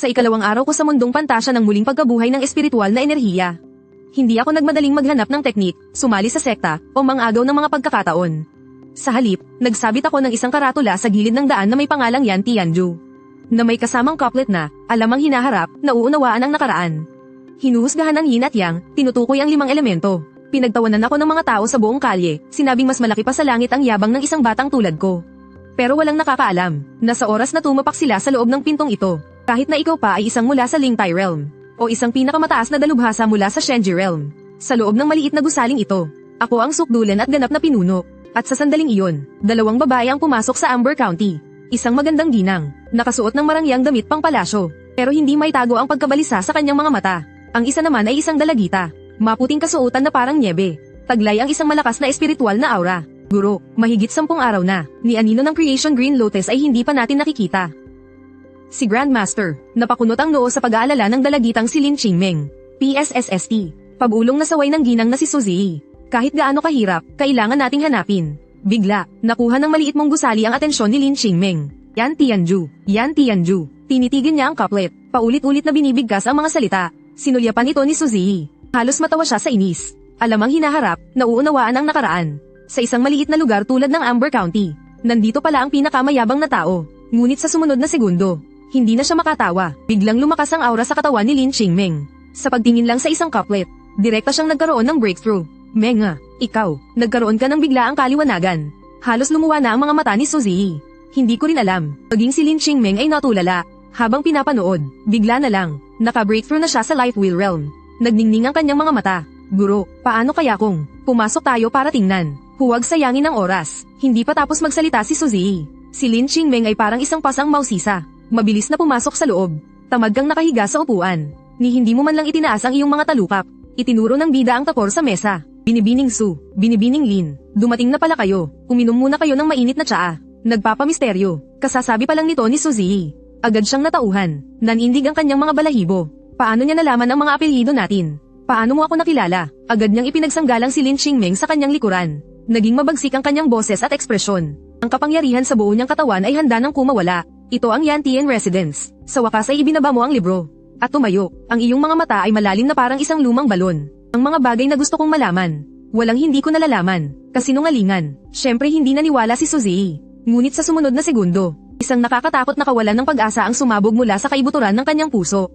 Sa ikalawang araw ko sa mundong pantasya ng muling pagkabuhay ng espiritual na enerhiya. Hindi ako nagmadaling maghanap ng teknik, sumali sa sekta, o mangagaw ng mga pagkakataon. Sa halip, nagsabit ako ng isang karatula sa gilid ng daan na may pangalang Yan Tianju. Na may kasamang couplet na, alam ang hinaharap, nauunawaan ang nakaraan. Hinuhusgahan ang yin at yang, tinutukoy ang 5 elemento. Pinagtawanan ako ng mga tao sa buong kalye, sinabing mas malaki pa sa langit ang yabang ng isang batang tulad ko. Pero walang nakakaalam, na sa oras na tumapak sila sa loob ng pintong ito, kahit na ikaw pa ay isang mula sa Lingtai Realm, o isang pinakamataas na dalubhasa mula sa Shenji Realm. Sa loob ng maliit na gusaling ito, ako ang sukdulan at ganap na pinuno. At sa sandaling iyon, 2 babae ang pumasok sa Amber County. Isang magandang ginang, nakasuot ng marangyang damit pang palasyo, pero hindi may tago ang pagkabalisa sa kanyang mga mata. Ang isa naman ay isang dalagita, maputing kasuotan na parang nyebe. Taglay ang isang malakas na espiritual na aura. Guro, mahigit 10 araw na, ni anino ng Creation Green Lotus ay hindi pa natin nakikita. Si Grandmaster, napakunot ang noo sa pag-aalala ng dalagitang si Lin Qingming. PSSST, pabulong na saway ng ginang na si Suzy. Kahit gaano kahirap, kailangan nating hanapin. Bigla, nakuha ng maliit mong gusali ang atensyon ni Lin Qingming. Yan Tianju, Yan Tianju. Tinitigin niya ang couplet, paulit-ulit na binibigkas ang mga salita. Sinulyapan ito ni Suzy. Halos matawa siya sa inis. Alam ang hinaharap, nauunawaan ang nakaraan. Sa isang maliit na lugar tulad ng Amber County, nandito pala ang pinakamayabang na tao. Ngunit sa sumunod na segundo, hindi na siya makatawa. Biglang lumakas ang aura sa katawan ni Lin Qingming. Sa pagtingin lang sa isang couplet, direkta siyang nagkaroon ng breakthrough. Menga, ikaw, nagkaroon ka ng biglaang kaliwanagan. Halos lumuwa na ang mga mata ni Suzy. Hindi ko rin alam, maging si Lin Qingming ay natulala. Habang pinapanood, bigla na lang, naka-breakthrough na siya sa Life Wheel Realm. Nagningning ang kanyang mga mata. Guro, paano kaya kung pumasok tayo para tingnan? Huwag sayangin ang oras. Hindi pa tapos magsalita si Suzy. Si Lin Qingming ay parang isang pasang mausisa. Mabilis na pumasok sa loob. Tamad kang nakahiga sa upuan. Ni hindi mo man lang itinaas ang iyong mga talukap. Itinuro ng bida ang tapor sa mesa. Binibining Su, binibining Lin, dumating na pala kayo. Uminom muna kayo ng mainit na tsaa. Nagpapamisteryo. Kasasabi pa lang nito ni Suzy. Agad siyang natauhan. Nanindig ang kanyang mga balahibo. Paano niya nalaman ang mga apelyido natin? Paano mo ako nakilala? Agad niyang ipinagsanggalang si Lin Qingming sa kanyang likuran. Naging mabagsik ang kanyang boses at ekspresyon. Ang kapangyarihan sa buo niyang katawan ay handa nang kumawala. Ito ang Yantian Residence. Sa wakas ay ibinaba mo ang libro. At tumayo, ang iyong mga mata ay malalim na parang isang lumang balon. Ang mga bagay na gusto kong malaman. Walang hindi ko nalalaman. Kasinungalingan. Siyempre hindi naniwala si Suzy. Ngunit sa sumunod na segundo, isang nakakatakot na kawalan ng pag-asa ang sumabog mula sa kaibuturan ng kanyang puso.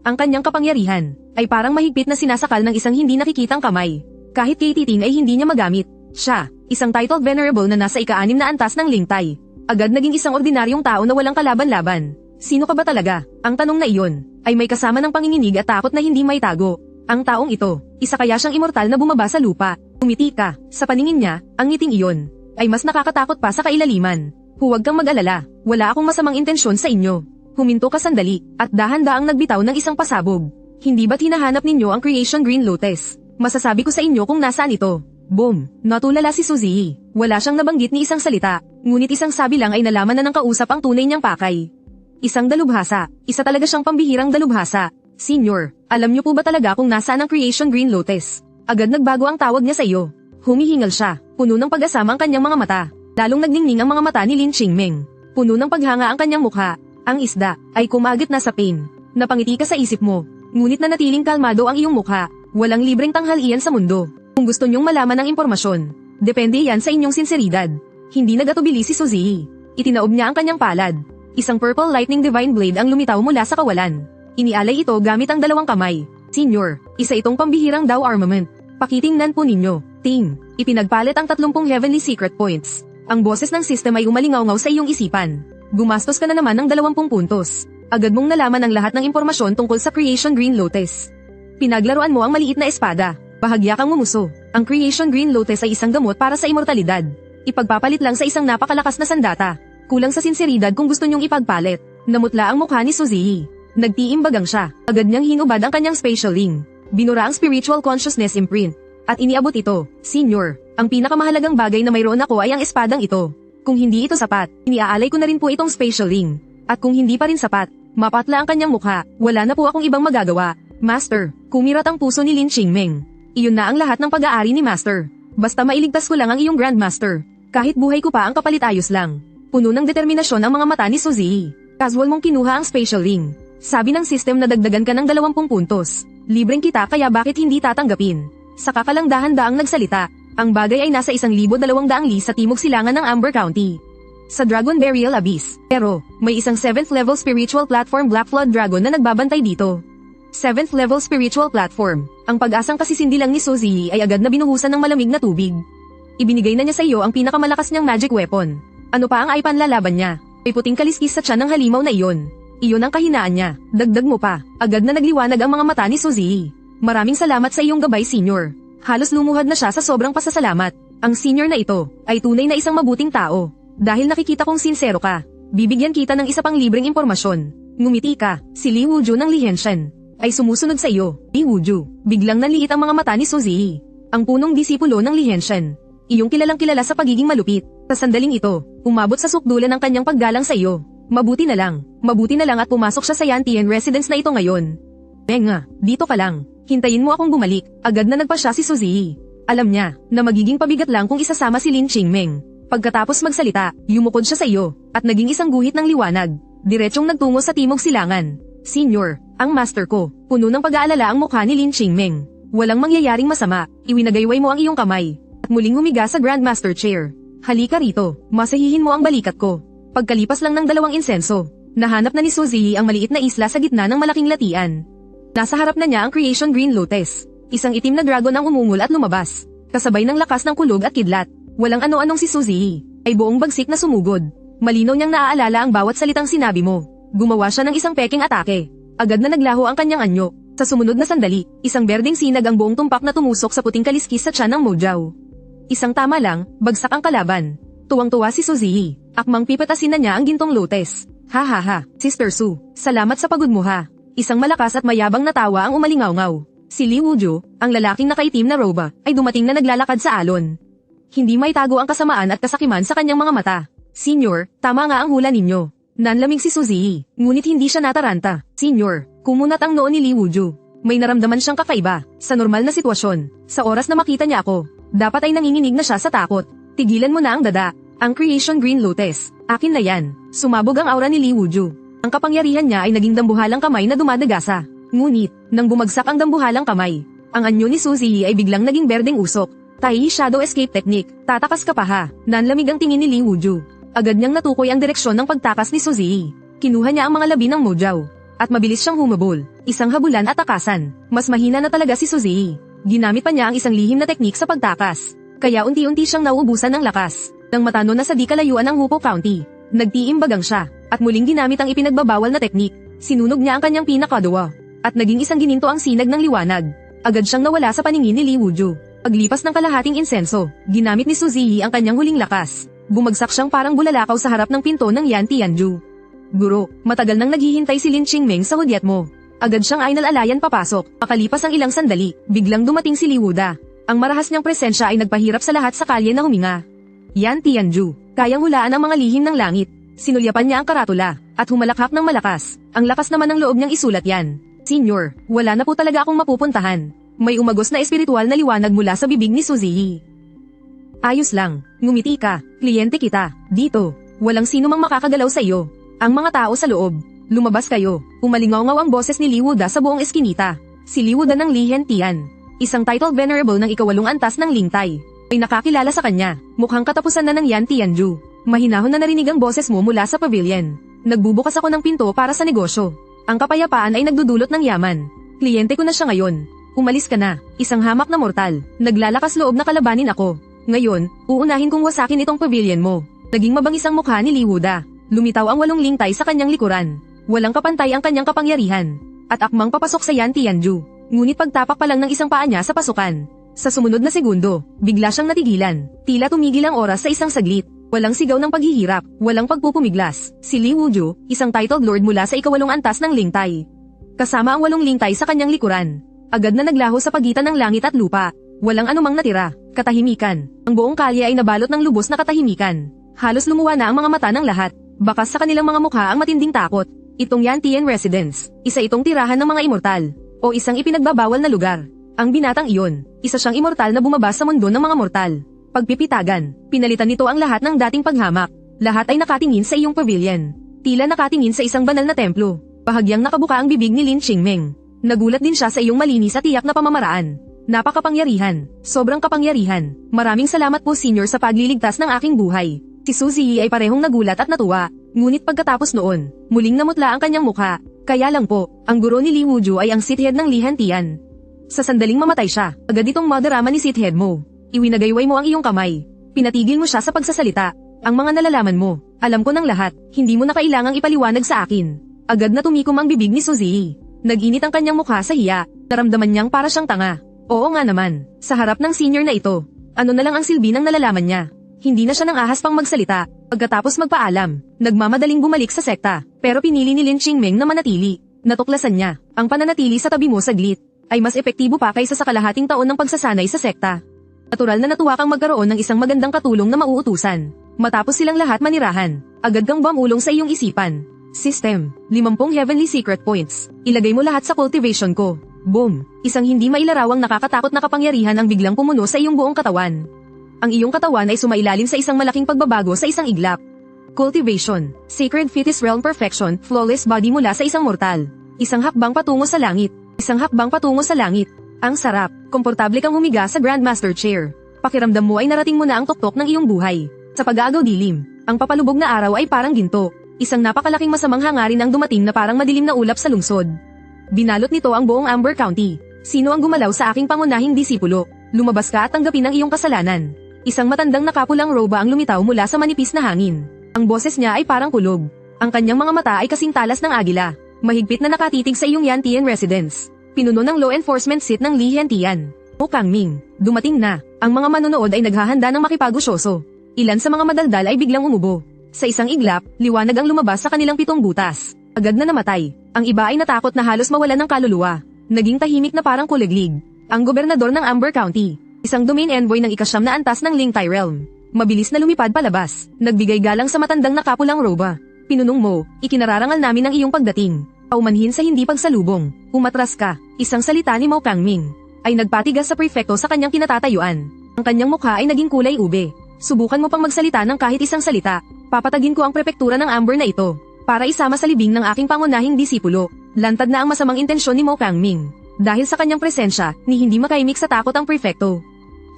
Ang kanyang kapangyarihan ay parang mahigpit na sinasakal ng isang hindi nakikitang kamay. Kahit kay titing ay hindi niya magamit. Siya, isang titled venerable na nasa ika-6 na antas ng Lingtai. Agad naging isang ordinaryong tao na walang kalaban-laban. Sino ka ba talaga? Ang tanong na iyon ay may kasama ng panginginig at takot na hindi may tago. Ang taong ito, isa kaya siyang immortal na bumaba sa lupa. Umiti ka, sa paningin niya, ang ngiting iyon ay mas nakakatakot pa sa kailaliman. Huwag kang mag-alala, wala akong masamang intensyon sa inyo. Huminto ka sandali, at dahan-daang nagbitaw ng isang pasabog. Hindi ba't hinahanap ninyo ang Creation Green Lotus? Masasabi ko sa inyo kung nasaan ito. Boom! Natulala si Suzy. Wala siyang nabanggit ni isang salita, ngunit isang sabi lang ay nalaman na ng kausap ang tunay niyang pakay. Isang dalubhasa, isa talaga siyang pambihirang dalubhasa. Senior, alam niyo po ba talaga kung nasaan ang Creation Green Lotus? Agad nagbago ang tawag niya sa iyo. Humihingal siya, puno ng pag-asama ang kanyang mga mata. Lalong nagningning ang mga mata ni Lin Qingming. Puno ng paghanga ang kanyang mukha. Ang isda ay kumagit na sa pain. Napangiti ka sa isip mo, ngunit nanatiling kalmado ang iyong mukha. Walang libreng tanghalian sa mundo. Kung gusto niyong malaman ang impormasyon, depende yan sa inyong sinseridad. Hindi nagatubili si Suzy. Itinaob niya ang kanyang palad. Isang purple lightning divine blade ang lumitaw mula sa kawalan. Inialay ito gamit ang 2 kamay. Senior, isa itong pambihirang Dao armament. Pakitingnan po ninyo. Ting, ipinagpalit ang 30 heavenly secret points. Ang boses ng system ay umalingaw-ngaw sa iyong isipan. Gumastos ka na naman ng 20 puntos. Agad mong nalaman ang lahat ng impormasyon tungkol sa Creation Green Lotus. Pinaglaruan mo ang maliit na espada. Bahagya kang ngumuso. Ang Creation Green Lotus ay isang gamot para sa immortalidad. Ipagpapalit lang sa isang napakalakas na sandata. Kulang sa sinseridad kung gusto niyong ipagpalit. Namutla ang mukha ni Suzy. Nagtiimbagang siya. Agad niyang hinubad ang kanyang spatial ring. Binura ang spiritual consciousness imprint. At iniabot ito. Senior, ang pinakamahalagang bagay na mayroon ako ay ang espadang ito. Kung hindi ito sapat, iniaalay ko na rin po itong spatial ring. At kung hindi pa rin sapat, mapatla ang kanyang mukha. Wala na po akong ibang magagawa. Master, kumirat ang puso ni Lin Qingming. Iyon na ang lahat ng pag-aari ni Master. Basta mailigtas ko lang ang iyong Grandmaster. Kahit buhay ko pa ang kapalit ayos lang. Puno ng determinasyon ang mga mata ni Suzy. Casual mong kinuha ang spatial ring. Sabi ng system na dagdagan ka ng 20 puntos. Libreng kita kaya bakit hindi tatanggapin? Saka ka lang dahan-daang nagsalita. Ang bagay ay nasa 1,200 li sa timog silangan ng Amber County. Sa Dragon Burial Abyss. Pero, may isang 7th level spiritual platform Black Flood Dragon na nagbabantay dito. 7th level spiritual platform. Ang pag-asang kasisindi lang ni Suzy ay agad na binuhusan ng malamig na tubig. Ibinigay na niya sa iyo ang pinakamalakas niyang magic weapon. Ano pa ang ay panlalaban niya? May puting kaliskis sa tiyan ng halimaw na iyon. Iyon ang kahinaan niya. Dagdag mo pa. Agad na nagliwanag ang mga mata ni Suzy. Maraming salamat sa iyong gabay, Senior. Halos lumuhad na siya sa sobrang pasasalamat. Ang senior na ito ay tunay na isang mabuting tao. Dahil nakikita kong sincero ka, bibigyan kita ng isa pang libreng impormasyon. Ngumiti ka, si Li Wuju ng Lihenshan ay sumusunod sa iyo. Li Wuju, biglang naliit ang mga mata ni Suzy. Ang punong disipulo ng Lihenshan. Iyong kilalang kilala sa pagiging malupit. Sa sandaling ito, umabot sa sukdulan ng kanyang paggalang sa iyo. Mabuti na lang at pumasok siya sa Yantian residence na ito ngayon. Nga, dito ka lang. Hintayin mo akong bumalik. Agad na nagpa siya si Suzy. Alam niya na magiging pabigat lang kung isasama si Lin Qingming. Pagkatapos magsalita, yumukod siya sa iyo, at naging isang guhit ng liwanag. Diretsyong nagtungo sa timog silangan. Senior, ang master ko, puno ng pag-aalala ang mukha ni Lin Qingming. Walang mangyayaring masama, iwinagayway mo ang iyong kamay, at muling humiga sa Grandmaster Chair. Halika rito, masahihin mo ang balikat ko. Pagkalipas lang ng 2 insenso, nahanap na ni Suzy ang maliit na isla sa gitna ng malaking latian. Nasa harap na niya ang Creation Green Lotus. Isang itim na dragon ang umungol at lumabas, kasabay ng lakas ng kulog at kidlat. Walang ano-anong si Suzy ay buong bagsik na sumugod. Malinaw niyang naaalala ang bawat salitang sinabi mo. Gumawa siya ng isang peking atake. Agad na naglaho ang kanyang anyo. Sa sumunod na sandali, isang berdeng sinag ang buong tumpak na tumusok sa puting kaliskis sa tiyan ng Mojaw. Isang tama lang, bagsak ang kalaban. Tuwang-tuwa si Suzy. Akmang pipatasin na niya ang gintong lotes. Ha ha ha, Sister Su, salamat sa pagod mo ha. Isang malakas at mayabang na tawa ang umalingaw-ngaw. Si Li Wuju, ang lalaking nakaitim na roba, ay dumating na naglalakad sa alon. Hindi maitago ang kasamaan at kasakiman sa kanyang mga mata. Senior, tama nga ang hula ninyo. Nanlamig si Suzy, ngunit hindi siya nataranta. Senior, kumunat ang noo ni Li Wuju. May naramdaman siyang kakaiba. Sa normal na sitwasyon, sa oras na makita niya ako, dapat ay nanginginig na siya sa takot. Tigilan mo na ang dada. Ang Creation Green Lotus, akin na yan. Sumabog ang aura ni Li Wuju. Ang kapangyarihan niya ay naging dambuhalang kamay na dumadagasa. Ngunit, nang bumagsak ang dambuhalang kamay, ang anyo ni Suzy ay biglang naging berdeng usok. Tai Shadow Escape Technique, tatakas ka pa ha. Nanlamig ang tingin ni Li Wuju. Agad niyang natukoy ang direksyon ng pagtakas ni Suzy. Kinuha niya ang mga labi ng Mojaw. At mabilis siyang humabol. Isang habulan at takasan. Mas mahina na talaga si Suzy. Ginamit pa niya ang isang lihim na teknik sa pagtakas. Kaya unti-unti siyang nauubusan ng lakas. Nang matano na sa di kalayuan ng Hupo County, nagtiimbagang siya. At muling ginamit ang ipinagbabawal na teknik. Sinunog niya ang kanyang pinakadwa. At naging isang gininto ang sinag ng liwanag. Agad siyang nawala sa paningin ni Li Wuju. Paglipas ng kalahating insenso, ginamit ni Suzy ang kanyang huling lakas. Bumagsak siyang parang bulalakaw sa harap ng pinto ng Yan Tianju. Guro, matagal nang naghihintay si Lin Qingming sa hudyat mo. Agad siyang ay nalalayan papasok. Makalipas ang ilang sandali, biglang dumating si Li Wuda. Ang marahas niyang presensya ay nagpahirap sa lahat sa kalye na huminga. Yan Tianju, kayang hulaan ang mga lihim ng langit. Sinulyapan niya ang karatula, at humalakhak ng malakas. Ang lakas naman ng loob niyang isulat yan. Senior, wala na po talaga akong mapupuntahan. May umagos na espiritual na liwanag mula sa bibig ni Suzy. Ayos lang, ngumiti ka, kliyente kita, dito. Walang sino mang makakagalaw sa iyo. Ang mga tao sa loob, lumabas kayo. Umalingaw-ngaw ang boses ni Li Wuda sa buong eskinita. Si Li Wuda ng Li Hentian, isang titled venerable ng ika-8 antas ng Lingtai, ay nakakilala sa kanya. Mukhang katapusan na ng Yan Tianju. Mahinahon na narinig ang boses mo mula sa pavilion. Nagbubukas ako ng pinto para sa negosyo. Ang kapayapaan ay nagdudulot ng yaman. Kliyente ko na siya ngayon. Umalis ka na, isang hamak na mortal. Naglalakas loob na kalabanin ako. Ngayon, uunahin kong wasakin itong pavilion mo. Naging mabangis ang mukha ni Li Wuda. Lumitaw ang 8 lingtay sa kanyang likuran. Walang kapantay ang kanyang kapangyarihan. At akmang papasok sa Yan Tianju. Ngunit pagtapak pa lang ng isang paa niya sa pasukan. Sa sumunod na segundo, bigla siyang natigilan. Tila tumigil ang oras sa isang saglit. Walang sigaw ng paghihirap, walang pagpupumiglas. Si Li Wuju, isang titled lord mula sa ika-8 antas ng Lingtai. Kasama ang 8 lingtay sa kanyang likuran. Agad na naglaho sa pagitan ng langit at lupa. Walang anumang natira. Katahimikan. Ang buong kalye ay nabalot ng lubos na katahimikan. Halos lumuwa na ang mga mata ng lahat. Bakas sa kanilang mga mukha ang matinding takot. Itong Yantian Residence. Isa itong tirahan ng mga immortal. O isang ipinagbabawal na lugar. Ang binatang iyon, isa siyang immortal na bumaba sa mundo ng mga mortal. Pagpipitagan, pinalitan nito ang lahat ng dating paghamak. Lahat ay nakatingin sa iyong pavilion. Tila nakatingin sa isang banal na templo. Bahagyang nakabuka ang bibig ni Lin Qingming. Nagulat din siya sa iyong malinis at tiyak na pamamaraan. Napakapangyarihan. Sobrang kapangyarihan. Maraming salamat po Senior sa pagliligtas ng aking buhay. Si Suzy ay parehong nagulat at natuwa. Ngunit pagkatapos noon, muling namutla ang kanyang mukha. Kaya lang po, ang guro ni Li Wuju ay ang Sith Head ng Li Hantian. Sa sandaling mamatay siya, agad itong madarama ni Sith Head mo. Iwinagayway mo ang iyong kamay. Pinatigil mo siya sa pagsasalita. Ang mga nalalaman mo, alam ko ng lahat, hindi mo na kailangang ipaliwanag sa akin. Agad na tumikom ang bibig ni Suzy. Nag-init ang kanyang mukha sa hiya, naramdaman niyang para siyang tanga. Oo nga naman, sa harap ng senior na ito, ano na lang ang silbi ng nalalaman niya. Hindi na siya nang ahas pang magsalita, pagkatapos magpaalam, nagmamadaling bumalik sa sekta, pero pinili ni Lin Qingming na manatili. Natuklasan niya, ang pananatili sa tabi mo saglit, ay mas epektibo pa kaysa sa kalahating taon ng pagsasanay sa sekta. Natural na natuwa kang magkaroon ng isang magandang katulong na mauutusan. Matapos silang lahat manirahan, agad kang bumulong sa iyong isipan. System, 50 Heavenly Secret Points. Ilagay mo lahat sa cultivation ko. Boom! Isang hindi mailarawang nakakatakot na kapangyarihan ang biglang pumuno sa iyong buong katawan. Ang iyong katawan ay sumailalim sa isang malaking pagbabago sa isang iglap. Cultivation, Sacred Fetus Realm Perfection, Flawless Body mula sa isang mortal. Isang hakbang patungo sa langit. Isang hakbang patungo sa langit. Ang sarap, komportable kang humiga sa Grandmaster Chair. Pakiramdam mo ay narating mo na ang tuktok ng iyong buhay. Sa pag-aagaw dilim, ang papalubog na araw ay parang ginto. Isang napakalaking masamang hangarin ang dumating na parang madilim na ulap sa lungsod. Binalot nito ang buong Amber County. Sino ang gumalaw sa aking pangunahing disipulo? Lumabas ka at tanggapin ang iyong kasalanan. Isang matandang nakapulang roba ang lumitaw mula sa manipis na hangin. Ang boses niya ay parang kulog. Ang kanyang mga mata ay kasing talas ng agila. Mahigpit na nakatitig sa iyong Yantian residence. Pinuno ng law enforcement seat ng Li Hantian. O Kangming, dumating na. Ang mga manonood ay naghahanda ng makipagusyoso. Ilan sa mga madaldal ay biglang umubo. Sa isang iglap, liwanag ang lumabas sa kanilang 7 butas. Agad na namatay. Ang iba ay natakot na halos mawalan ng kaluluwa. Naging tahimik na parang kuliglig. Ang gobernador ng Amber County, isang domain envoy ng ika-9 na antas ng Lingtai Realm. Mabilis na lumipad palabas. Nagbigay galang sa matandang nakapulang roba. Pinunong mo, ikinararangal namin ang iyong pagdating. Paumanhin sa hindi pagsalubong. Umatras ka. Isang salita ni Mao Kangming ay nagpatigas sa prefecto sa kanyang kinatatayuan. Ang kanyang mukha ay naging kulay ube. Subukan mo pang magsalita ng kahit isang salita. Papatagin ko ang prepektura ng Amber na ito para isama sa libing ng aking pangunahing disipulo. Lantad na ang masamang intensyon ni Mao Kangming. Dahil sa kanyang presensya, ni hindi makaimik sa takot ang prefekto.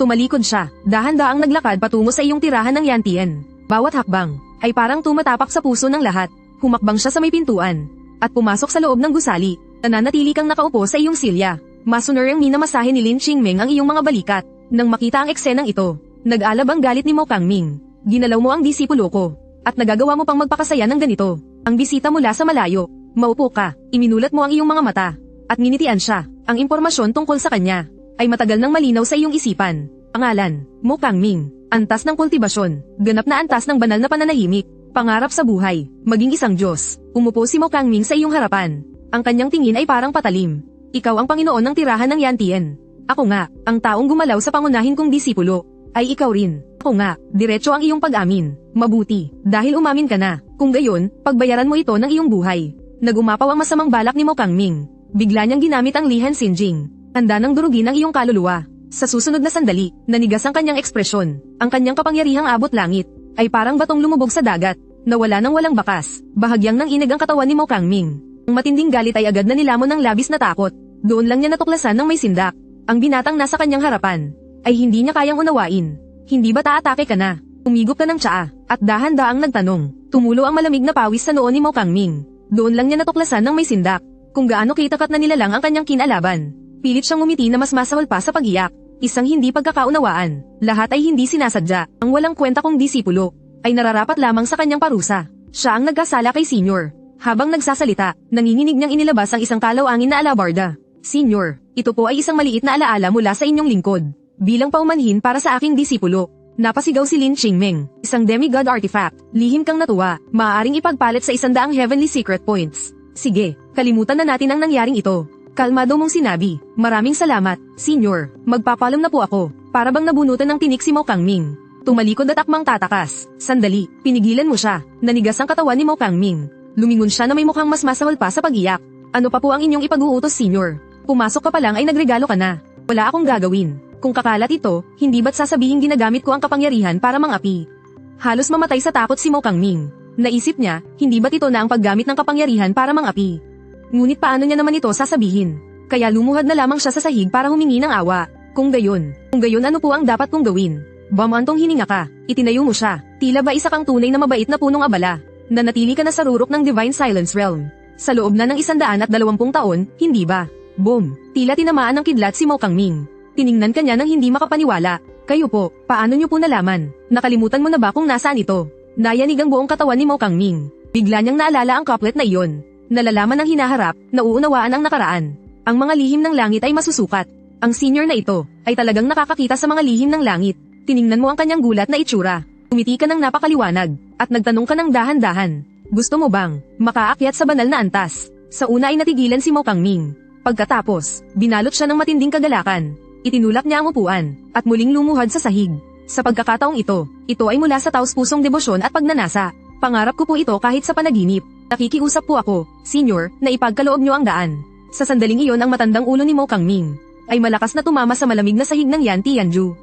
Tumalikod siya, dahan-daang naglakad patungo sa iyong tirahan ng Yantian. Bawat hakbang ay parang tumatapak sa puso ng lahat. Humakbang siya sa may pintuan at pumasok sa loob ng gusali. Nananatili kang nakaupo sa iyong silya. Masunuryang minamasahe ni Lin Qingming ang iyong mga balikat. Nang makita ang eksenang ito, nag-alab ang galit ni Mao Kangming. Ginalaw mo ang disipulo ko, at nagagawa mo pang magpakasaya ng ganito. Ang bisita mula sa malayo. Maupo ka, iminulat mo ang iyong mga mata, at nginitian siya. Ang impormasyon tungkol sa kanya ay matagal nang malinaw sa iyong isipan. Pangalan, Mao Kangming. Antas ng kultibasyon, ganap na antas ng banal na pananahimik. Pangarap sa buhay, maging isang Diyos. Umupo si Mao Kangming sa iyong harapan. Ang kanyang tingin ay parang patalim. Ikaw ang Panginoon ng tirahan ng Yantian. Ako nga, ang taong gumalaw sa pangunahin kong disipulo. Ay ikaw rin. Ako nga, diretso ang iyong pag-amin. Mabuti, dahil umamin ka na. Kung gayon, pagbayaran mo ito ng iyong buhay. Nagumapaw ang masamang balak ni Mao Kangming. Bigla niyang ginamit ang Lihan Sinjing. Handa nang durugin ang iyong kaluluwa. Sa susunod na sandali, nanigas ang kanyang ekspresyon. Ang kanyang kapangyarihang abot langit ay parang batong lumubog sa dagat. Nawala ng walang bakas. Bahagyang nang inag ang katawan ni Mao Kangming. Ang matinding galit ay agad na nilamon ng labis na takot. Doon lang niya natuklasan ng may sindak. Ang binatang nasa kanyang harapan ay hindi niya kayang unawain. Hindi ba taatake ka na? Umigop ka ng tsaa, at dahan-daang nagtanong. Tumulo ang malamig na pawis sa noo ni Mao Kangming. Doon lang niya natuklasan ng may sindak kung gaano kitakat na nilalang ang kanyang kinalaban. Pilit siyang ngumiti na mas masahol pa sa pag-iyak. Isang hindi pagkakaunawaan. Lahat ay hindi sinasadya. Ang walang kwenta kong disipulo ay nararapat lamang sa kanyang parusa. Siya ang nagkasala kay Senior. Habang nagsasalita, nanginginig niyang inilabas ang isang kalawangin na alabarda. Senior, ito po ay isang maliit na alaala mula sa inyong lingkod. Bilang paumanhin para sa aking disipulo. Napasigaw si Lin Qingming, isang demigod artifact. Lihim kang natuwa, maaaring ipagpalit sa 100 heavenly secret points. Sige, kalimutan na natin ang nangyaring ito. Kalmado mong sinabi, maraming salamat, Senior. Magpapalam na po ako, para bang nabunutan ng tinik si Mao Kangming. Tumalikod at akmang tatakas. Sandali, pinigilan mo siya. Nanigas ang katawan ni Mao Kangming. Lumingon siya na may mukhang mas masahol pa sa pag-iyak. Ano pa po ang inyong ipag-uutos, Senior? Pumasok ka pa lang ay nagregalo ka na. Wala akong gagawin. Kung kakalat ito, hindi ba't sasabihin ginagamit ko ang kapangyarihan para mangapi? Halos mamatay sa takot si Mao Kangming. Naisip niya, hindi ba't ito na ang paggamit ng kapangyarihan para mangapi? Ngunit paano niya naman ito sasabihin? Kaya lumuhad na lamang siya sa sahig para humingi ng awa. Kung gayon ano po ang dapat kong gawin? Bamantong hininga ka, itinayo mo siya. Tila ba isa kang tunay na mabait na punong abala? Nanatili ka na sa rurok ng Divine Silence Realm. Sa loob na ng 120 taon, hindi ba? Boom! Tila tinamaan ng kidlat si Mo Kangming. Tiningnan kanya ng hindi makapaniwala. Kayo po, paano niyo po nalaman? Nakalimutan mo na ba kung nasaan ito? Nayanig ang buong katawan ni Mo Kangming. Bigla niyang naalala ang couplet na iyon. Nalalaman ng hinaharap, nauunawaan ang nakaraan. Ang mga lihim ng langit ay masusukat. Ang senior na ito, ay talagang nakakakita sa mga lihim ng langit. Tiningnan mo ang kanyang gulat na itsura. Umiti ka ng napakaliwanag, at nagtanong ka ng dahan-dahan. Gusto mo bang makaakyat sa banal na antas? Sa una ay natigilan si Mo Kangming. Pagkatapos, binalot siya ng matinding kagalakan. Itinulak niya ang upuan, at muling lumuhad sa sahig. Sa pagkakataong ito ay mula sa taos-pusong debosyon at pagnanasa. Pangarap ko po ito kahit sa panaginip. Nakikiusap po ako, senior, na ipagkaloob niyo ang daan. Sa sandaling iyon ang matandang ulo ni Mo Kangming ay malakas na tumama sa malamig na sahig ng Yan Tianju.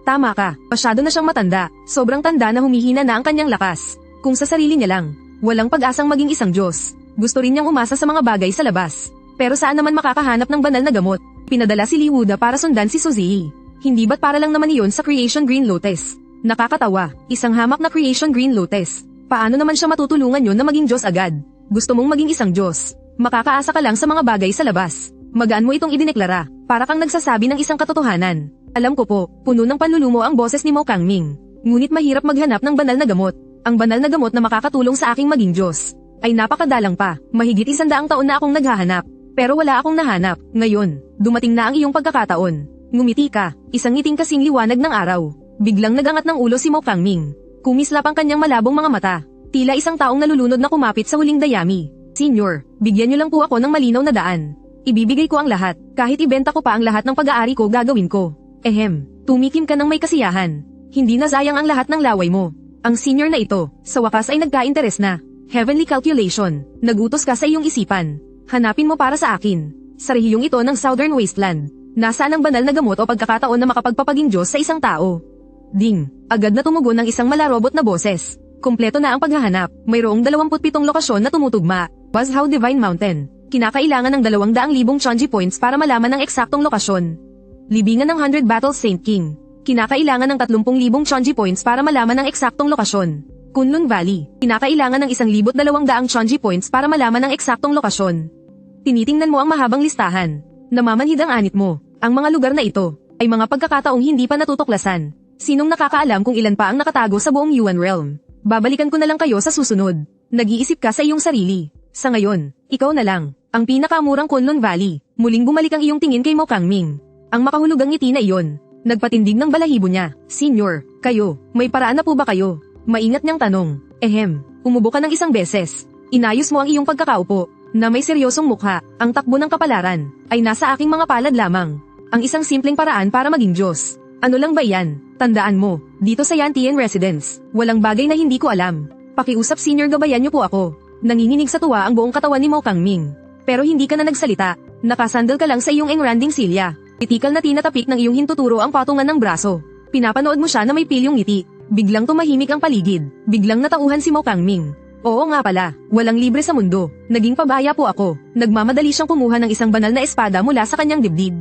Tama ka, masyado na siyang matanda, sobrang tanda na humihina na ang kanyang lakas. Kung sa sarili niya lang, walang pag-asang maging isang Diyos. Gusto rin niyang umasa sa mga bagay sa labas. Pero saan naman makakahanap ng banal na gamot? Pinadala si Li Wuda para sundan si Suzy. Hindi ba't para lang naman iyon sa Creation Green Lotus? Nakakatawa, isang hamak na Creation Green Lotus. Paano naman siya matutulungan yon na maging Diyos agad? Gusto mong maging isang Diyos? Makakaasa ka lang sa mga bagay sa labas. Magaan mo itong idineklara, para kang nagsasabi ng isang katotohanan. Alam ko po, puno ng panlulumo ang boses ni Mo Kangming. Ngunit mahirap maghanap ng banal na gamot. Ang banal na gamot na makakatulong sa aking maging Diyos ay napakadalang pa. Mahigit 100 taon na akong naghahanap. Pero wala akong nahanap. Ngayon, dumating na ang iyong pagkakataon. Ngumiti ka, isang ngiting kasing liwanag ng araw. Biglang nagangat ng ulo si Mo Kangming. Kumislap ang kanyang malabong mga mata. Tila isang taong nalulunod na kumapit sa huling dayami. Senior, bigyan niyo lang po ako ng malinaw na daan. Ibibigay ko ang lahat, kahit ibenta ko pa ang lahat ng pag-aari ko gagawin ko. Tumikim ka ng may kasiyahan. Hindi na sayang ang lahat ng laway mo. Ang senior na ito, sa wakas ay nagka-interes na. Heavenly calculation, nagutos ka sa iyong isipan. Hanapin mo para sa akin. Sa rehiyong ito ng Southern Wasteland. Nasaan ang banal na gamot o pagkakataon na makapagpapaging Diyos sa isang tao? Ding! Agad na tumugon ng isang malarobot na boses. Kumpleto na ang paghahanap. Mayroong 27 lokasyon na tumutugma. Buzzhow Divine Mountain. Kinakailangan ng 200,000 Chonji points para malaman ang eksaktong lokasyon. Libingan ng 100 Battles Saint King. Kinakailangan ng 30,000 Chonji points para malaman ang eksaktong lokasyon. Kunlun Valley. Kinakailangan ng 1,200 Chonji points para malaman ang eksaktong lokasyon. Tinitingnan mo ang mahabang listahan. Namamanhid ang anit mo. Ang mga lugar na ito ay mga pagkakataong hindi pa natutuklasan. Sinong nakakaalam kung ilan pa ang nakatago sa buong Yuan Realm? Babalikan ko na lang kayo sa susunod. Nag-iisip ka sa iyong sarili. Sa ngayon, ikaw na lang. Ang pinakamurang Kunlun Valley. Muling bumalik ang iyong tingin kay Mo Kangming. Ang makahulugang ngiti na iyon. Nagpatindig ng balahibo niya. Senior, kayo, may paraan na po ba kayo? Maingat niyang tanong. Umubo ka ng isang beses. Inayos mo ang iyong pagkakaupo, na may seryosong mukha. Ang takbo ng kapalaran, ay nasa aking mga palad lamang. Ang isang simpleng paraan para maging Diyos. Ano lang ba yan? Tandaan mo, dito sa Yantian Residence, walang bagay na hindi ko alam. Pakiusap senior, gabayan niyo po ako. Nanginginig sa tuwa ang buong katawan ni Mo Kangming. Pero hindi ka na nagsalita. Nakasandal ka lang sa iyong engranding silya. Pitikal na tinatapik ng iyong hintuturo ang patungan ng braso. Pinapanood mo siya na may pilyong ngiti. Biglang tumahimik ang paligid. Biglang natauhan si Mo Kangming. Oo nga pala, walang libre sa mundo. Naging pabaya po ako. Nagmamadali siyang kumuha ng isang banal na espada mula sa kanyang dibdib.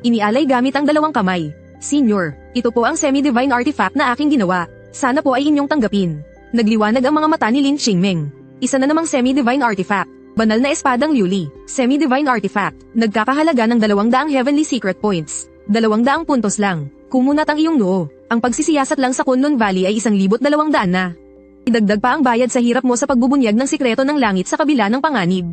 Inialay gamit ang 2 kamay. Senior, ito po ang semi-divine artifact na aking ginawa. Sana po ay inyong tanggapin. Nagliwanag ang mga mata ni Lin Qingming. Isa na namang semi-divine artifact. Banal na espadang Liuli. Semi-divine artifact. Nagkakahalaga ng 200 heavenly secret points. 200 puntos lang. Kumunat ang iyong noo. Ang pagsisiyasat lang sa Kunlun Valley ay 1,200 na. Idagdag pa ang bayad sa hirap mo sa pagbubunyag ng sikreto ng langit sa kabila ng panganib.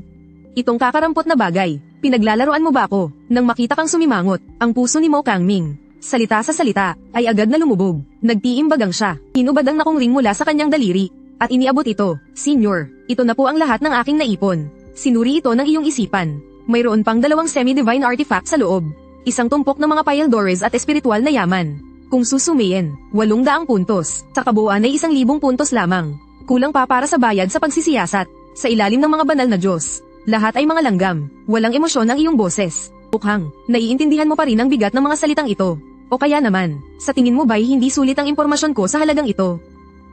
Itong kakarampot na bagay, pinaglalaroan mo ba ako? Nang makita kang sumimangot, ang puso ni Mo Kangming. Salita sa salita, ay agad na lumubog. Nagtiimbagang siya. Hinubad ang nakungring mula sa kanyang daliri. At iniabot ito. Senior, ito na po ang lahat ng aking naipon. Sinuri ito ng iyong isipan. Mayroon pang 2 semi-divine artifact sa loob. Isang tumpok ng mga Pyldores at espiritual na yaman. Kung susumayin, 800 puntos. Sa kabuuan ay 1,000 puntos lamang. Kulang pa para sa bayad sa pagsisiyasat. Sa ilalim ng mga banal na Diyos. Lahat ay mga langgam. Walang emosyon ang iyong boses. Mukhang, naiintindihan mo pa rin ang bigat ng mga salitang ito. O kaya naman, sa tingin mo ba'y hindi sulit ang impormasyon ko sa halagang ito?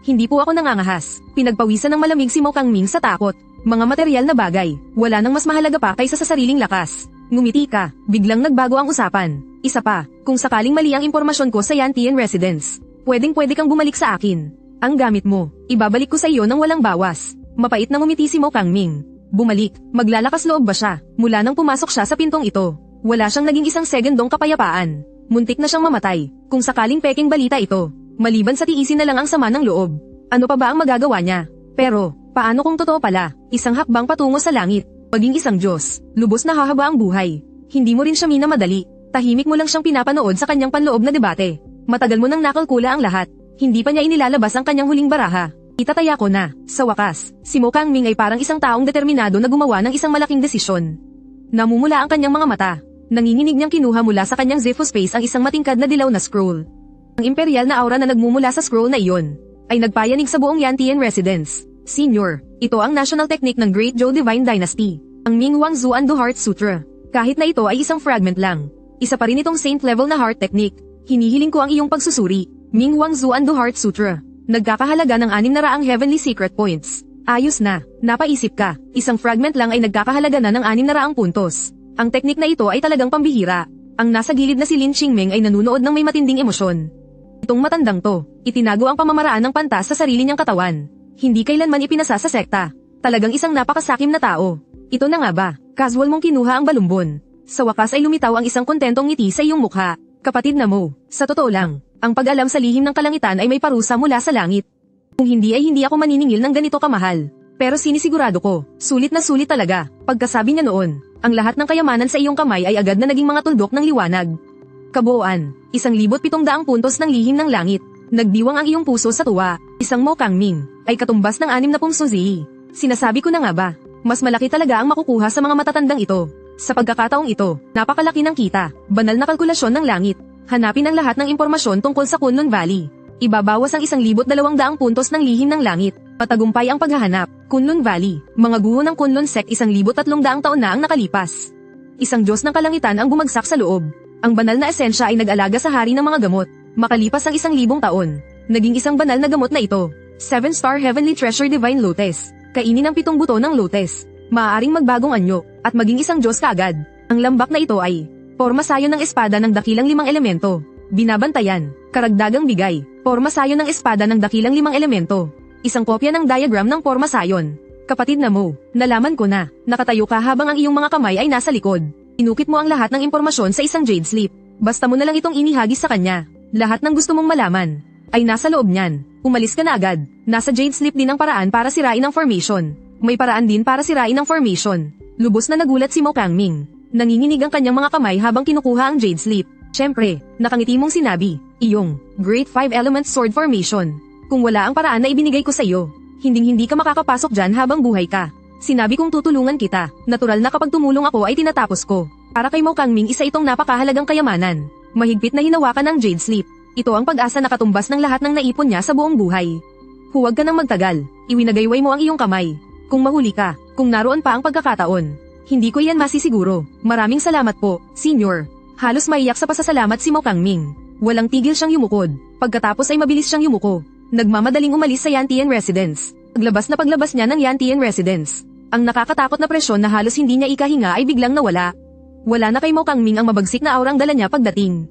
Hindi po ako nangangahas. Pinagpawisan ng malamig si Mo Kangming sa takot. mga material na bagay, wala nang mas mahalaga pa kaysa sa sariling lakas. Ngumiti ka, biglang nagbago ang usapan. Isa pa, kung sakaling mali ang impormasyon ko sa Yantian residence, pwedeng-pwede kang bumalik sa akin. Ang gamit mo, ibabalik ko sa iyo nang walang bawas. Mapait na ngumiti si Mo Kangming. Bumalik, maglalakas loob ba siya, mula nang pumasok siya sa pintong ito. Wala siyang naging isang segundong kapayapaan. Muntik na siyang mamatay, kung sakaling peking balita ito. Maliban sa tiisin na lang ang sama ng loob. Ano pa ba ang magagawa niya? Pero, paano kung totoo pala, isang hakbang patungo sa langit, maging isang Diyos, lubos na hahaba ang buhay. Hindi mo rin siya minamadali, tahimik mo lang siyang pinapanood sa kanyang panloob na debate. Matagal mo nang nakalkula ang lahat, hindi pa niya inilalabas ang kanyang huling baraha. Itataya ko na, sa wakas, si Mo Kangming ay parang isang taong determinado na gumawa ng isang malaking desisyon. Namumula ang kanyang mga mata. Nanginginig niyang kinuha mula sa kanyang Zepho Space ang isang matingkad na dilaw na scroll. Ang imperial na aura na nagmumula sa scroll na iyon ay nagpayanig sa buong Yantian residence. Senior, ito ang national technique ng Great Zhou Divine Dynasty, ang Ming Wang Zhu Ando Heart Sutra. Kahit na ito ay isang fragment lang, isa pa rin itong saint level na heart technique. Hinihiling ko ang iyong pagsusuri, Ming Wang Zhu Ando Heart Sutra. Nagkakahalaga ng 600 heavenly secret points. Ayos na, napaisip ka, isang fragment lang ay nagkakahalaga na ng 600 puntos. Ang teknik na ito ay talagang pambihira. Ang nasa gilid na si Lin Qingming ay nanunood ng may matinding emosyon. Itong matandang to, itinago ang pamamaraan ng pantas sa sarili niyang katawan. Hindi kailanman ipinasa sa sekta. Talagang isang napakasakim na tao. Ito na nga ba, casual mong kinuha ang balumbon. Sa wakas ay lumitaw ang isang kontentong ngiti sa iyong mukha. Kapatid na Mo, sa totoo lang, ang pag-alam sa lihim ng kalangitan ay may parusa mula sa langit. Kung hindi ay hindi ako maniningil ng ganito kamahal. Pero sinisigurado ko, sulit na sulit talaga. Pagkasabi niya noon, ang lahat ng kayamanan sa iyong kamay ay agad na naging mga tuldok ng liwanag. Kabuuan, 1,700 puntos ng lihim ng langit. Nagdiwang ang iyong puso sa tuwa. Isang Mo Kangming ay katumbas ng 60 suzi. Sinasabi ko na nga ba, mas malaki talaga ang makukuha sa mga matatandang ito. Sa pagkakataong ito, napakalaki ng kita, banal na kalkulasyon ng langit. Hanapin ang lahat ng impormasyon tungkol sa Kunlun Valley. Ibabawas ang 1,200 puntos ng lihim ng langit. Matagumpay ang paghahanap. Kunlun Valley, mga guho ng Kunlun Sect 1,300 taon na ang nakalipas. Isang Diyos ng kalangitan ang bumagsak sa loob. Ang banal na esensya ay nag-alaga sa hari ng mga gamot. Makalipas ang 1,000 taon, naging isang banal na gamot na ito. 7-star Heavenly Treasure Divine Lotus. Kainin ang 7 buto ng lotus. Maaaring magbagong anyo, at maging isang Diyos kaagad. Ang lambak na ito ay porma sayon ng espada ng dakilang 5 elemento. Binabantayan, karagdagang bigay, porma sayon ng espada ng dakilang 5 elemento. Isang kopya ng diagram ng porma sayon. Kapatid na Mo, nalaman ko na, nakatayo ka habang ang iyong mga kamay ay nasa likod. Inukit mo ang lahat ng impormasyon sa isang jade slip. Basta mo na lang itong inihagis sa kanya. Lahat ng gusto mong malaman ay nasa loob niyan. Umalis ka na agad. Nasa jade slip din ang paraan para sirain ang formation. May paraan din para sirain ang formation. Lubos na nagulat si Mo Kangming. Nanginginig ang kanyang mga kamay habang kinukuha ang jade slip. Siyempre, nakangiti mong sinabi, iyong Great 5 Element Sword Formation. Kung wala ang paraan na ibinigay ko sa iyo, hinding-hindi ka makakapasok dyan habang buhay ka. Sinabi kong tutulungan kita. Natural na kapag tumulong ako ay tinatapos ko. Para kay Mo Kangming isa itong napakahalagang kayamanan. Mahigpit na hinawakan ng jade slip. Ito ang pag-asa na katumbas ng lahat ng naipon niya sa buong buhay. Huwag ka nang magtagal. Iwinagayway mo ang iyong kamay. Kung mahuli ka, kung naroon pa ang pagkakataon. Hindi ko iyan masisiguro. Maraming salamat po, Senior. Halos maiyak sa pasasalamat si Mo Kangming. Walang tigil siyang yumukod. Pagkatapos ay mabilis siyang yumuko. Nagmamadaling umalis sa Yantian residence. Paglabas niya ng Yantian residence. Ang nakakatakot na presyon na halos hindi niya ikahinga ay biglang nawala. Wala na kay Mo Kangming ang mabagsik na aurang dala niya pagdating.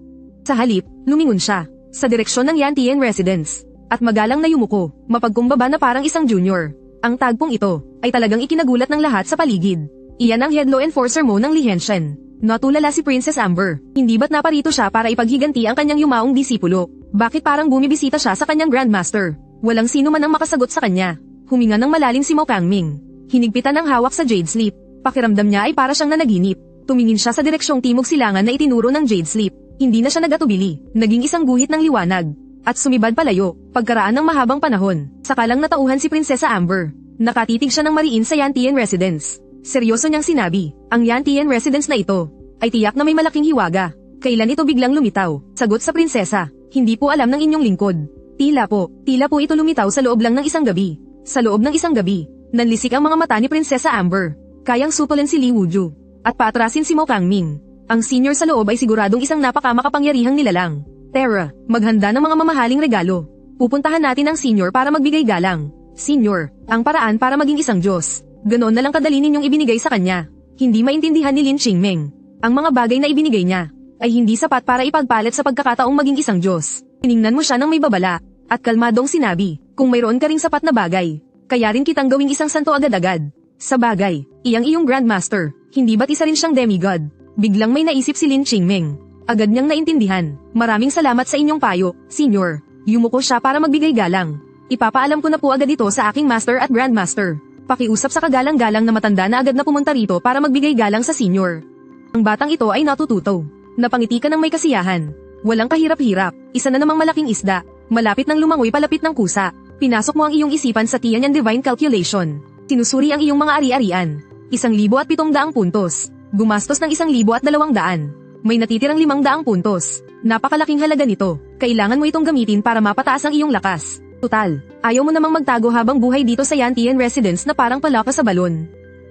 Sa halip, lumingon siya sa direksyon ng Yantian residence. At magalang na yumuko, mapagkumbaba na parang isang junior. Ang tagpong ito ay talagang ikinagulat ng lahat sa paligid. Iyan ang head law enforcer mo ng Lihenshen. Natulala si Princess Amber. Hindi ba't naparito siya para ipaghiganti ang kanyang yumaong disipulo? Bakit parang bumibisita siya sa kanyang grandmaster? Walang sino man ang makasagot sa kanya. Huminga ng malalim si Mo Kangming. Hinigpitan ang hawak sa jade slip. Pakiramdam niya ay para siyang nanaginip. Tumingin siya sa direksyong timog silangan na itinuro ng jade slip. Hindi na siya nagatubili. Naging isang guhit ng liwanag. At sumibad palayo, pagkaraan ng mahabang panahon. Sakalang natauhan si Prinsesa Amber. Nakatitig siya ng mariin sa Yantian residence. Seryoso niyang sinabi, ang Yantian residence na ito ay tiyak na may malaking hiwaga. Kailan ito biglang lumitaw? Sagot sa prinsesa, hindi po alam ng inyong lingkod. Tila po ito lumitaw sa loob lang ng isang gabi. Sa loob ng isang gabi, nanlisik ang mga mata ni Prinsesa Amber. Kayang sutulan si Li Wuju. At paatrasin si Mo Kangming. Ang senior sa loob ay siguradong isang napakamakapangyarihang nilalang. Tara, maghanda ng mga mamahaling regalo. Pupuntahan natin ang senior para magbigay galang. Senior, ang paraan para maging isang Diyos. Ganon na lang kadali ninyong ibinigay sa kanya. Hindi maintindihan ni Lin Qingming. Ang mga bagay na ibinigay niya ay hindi sapat para ipagpalit sa pagkakataong maging isang Diyos. Tiningnan mo siya ng may babala at kalmadong sinabi, kung mayroon ka ring sapat na bagay, kaya rin kitang gawing isang santo agad-agad. Sa bagay, iyong Grandmaster, hindi ba't isa rin siyang demigod? Biglang may naisip si Lin Qingming. Agad niyang naintindihan. Maraming salamat sa inyong payo, Senior. Yumuko siya para magbigay galang. Ipapaalam ko na po agad ito sa aking Master at Grandmaster. Pakiusap sa kagalang-galang na matanda na agad na pumunta rito para magbigay galang sa Senior. Ang batang ito ay natututo. Napangiti ka ng may kasiyahan. Walang kahirap-hirap. Isa na namang malaking isda. Malapit nang lumangoy palapit ng kusa. Pinasok mo ang iyong isipan sa Tianyan Divine Calculation. Sinusuri ang iyong mga ari-arian. 1,700 puntos. Gumastos ng 1,200. May natitirang 500 puntos. Napakalaking halaga nito. Kailangan mo itong gamitin para mapataas ang iyong lakas. Tutal, ayaw mo namang magtago habang buhay dito sa Yantian Residence na parang palaka sa balon.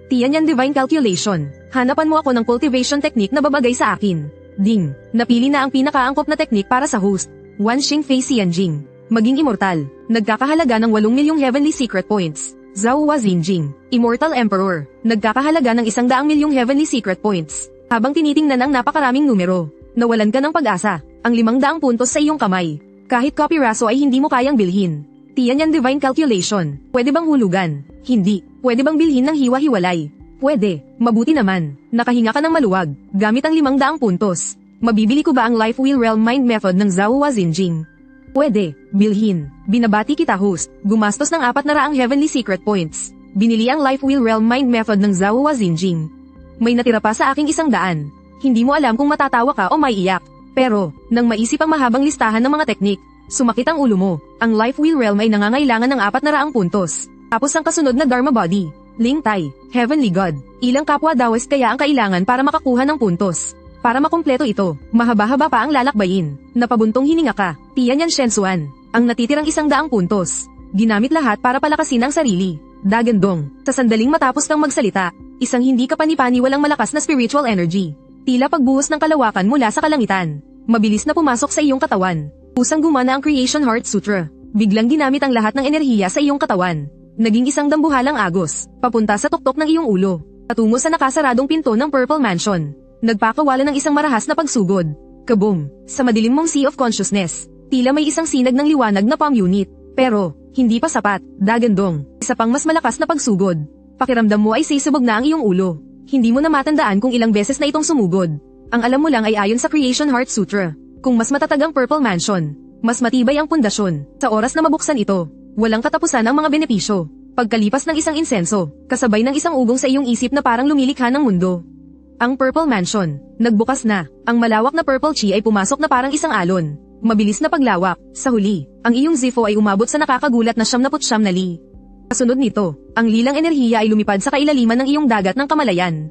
Tianyan Divine Calculation. Hanapan mo ako ng cultivation technique na babagay sa akin. Ding, napili na ang pinakaangkop na technique para sa host. Wan Xing Fei Xianjing. Maging immortal. Nagkakahalaga ng 8 milyong heavenly secret points. Zhao Huazinjing. Immortal Emperor. Nagkakahalaga ng 100 milyong heavenly secret points. Habang tinitingnan ang napakaraming numero, nawalan ka ng pag-asa. Ang 500 puntos sa iyong kamay. Kahit kopiraso ay hindi mo kayang bilhin. Tianyan Divine Calculation. Pwede bang hulugan? Hindi. Pwede bang bilhin ng hiwa-hiwalay? Pwede. Mabuti naman. Nakahinga ka ng maluwag. Gamit ang 500 puntos. Mabibili ko ba ang Life Wheel Realm Mind Method ng Zhao Huazinjing? Pwede. Bilhin. Binabati kita host. Gumastos ng 400 heavenly secret points. Binili ang Life Wheel Realm Mind Method ng Zhao Huazinjing. May natira pa sa aking 100. Hindi mo alam kung matatawa ka o maiiyak. Pero, nang maisip ang mahabang listahan ng mga teknik, sumakit ang ulo mo. Ang Life Wheel Realm ay nangangailangan ng 400 puntos. Tapos ang kasunod na Dharma Body, Ling Tai, Heavenly God. Ilang kapwa Taoist kaya ang kailangan para makakuha ng puntos. Para makumpleto ito, mahaba-haba pa ang lalakbayin. Napabuntong hininga ka, Tianyan Shensuan. Ang natitirang 100 puntos. Ginamit lahat para palakasin ang sarili. Dagandong, sa sandaling matapos kang magsalita, isang hindi ka panipani walang malakas na spiritual energy. Tila pagbuhos ng kalawakan mula sa kalangitan. Mabilis na pumasok sa iyong katawan. Pusang gumana ang Creation Heart Sutra. Biglang ginamit ang lahat ng enerhiya sa iyong katawan. Naging isang dambuhalang agos, papunta sa tuktok ng iyong ulo. Patungo sa nakasaradong pinto ng Purple Mansion. Nagpakawala ng isang marahas na pagsugod. Kaboom! Sa madilim mong Sea of Consciousness, tila may isang sinag ng liwanag na palm unit. Pero, hindi pa sapat, Dagandong. Isa pang mas malakas na pagsugod. Pakiramdam mo ay sisubog na ang iyong ulo. Hindi mo na matandaan kung ilang beses na itong sumugod. Ang alam mo lang ay ayon sa Creation Heart Sutra. Kung mas matatag ang Purple Mansion, mas matibay ang pundasyon. Sa oras na mabuksan ito, walang katapusan ang mga benepisyo. Pagkalipas ng isang insenso, kasabay ng isang ugong sa iyong isip na parang lumilikha ng mundo. Ang Purple Mansion, nagbukas na. Ang malawak na Purple Chi ay pumasok na parang isang alon. Mabilis na paglawak. Sa huli, ang iyong Zifo ay umabot sa nakakagulat na 79 na li. Kasunod nito, ang lilang enerhiya ay lumipad sa kailaliman ng iyong dagat ng kamalayan.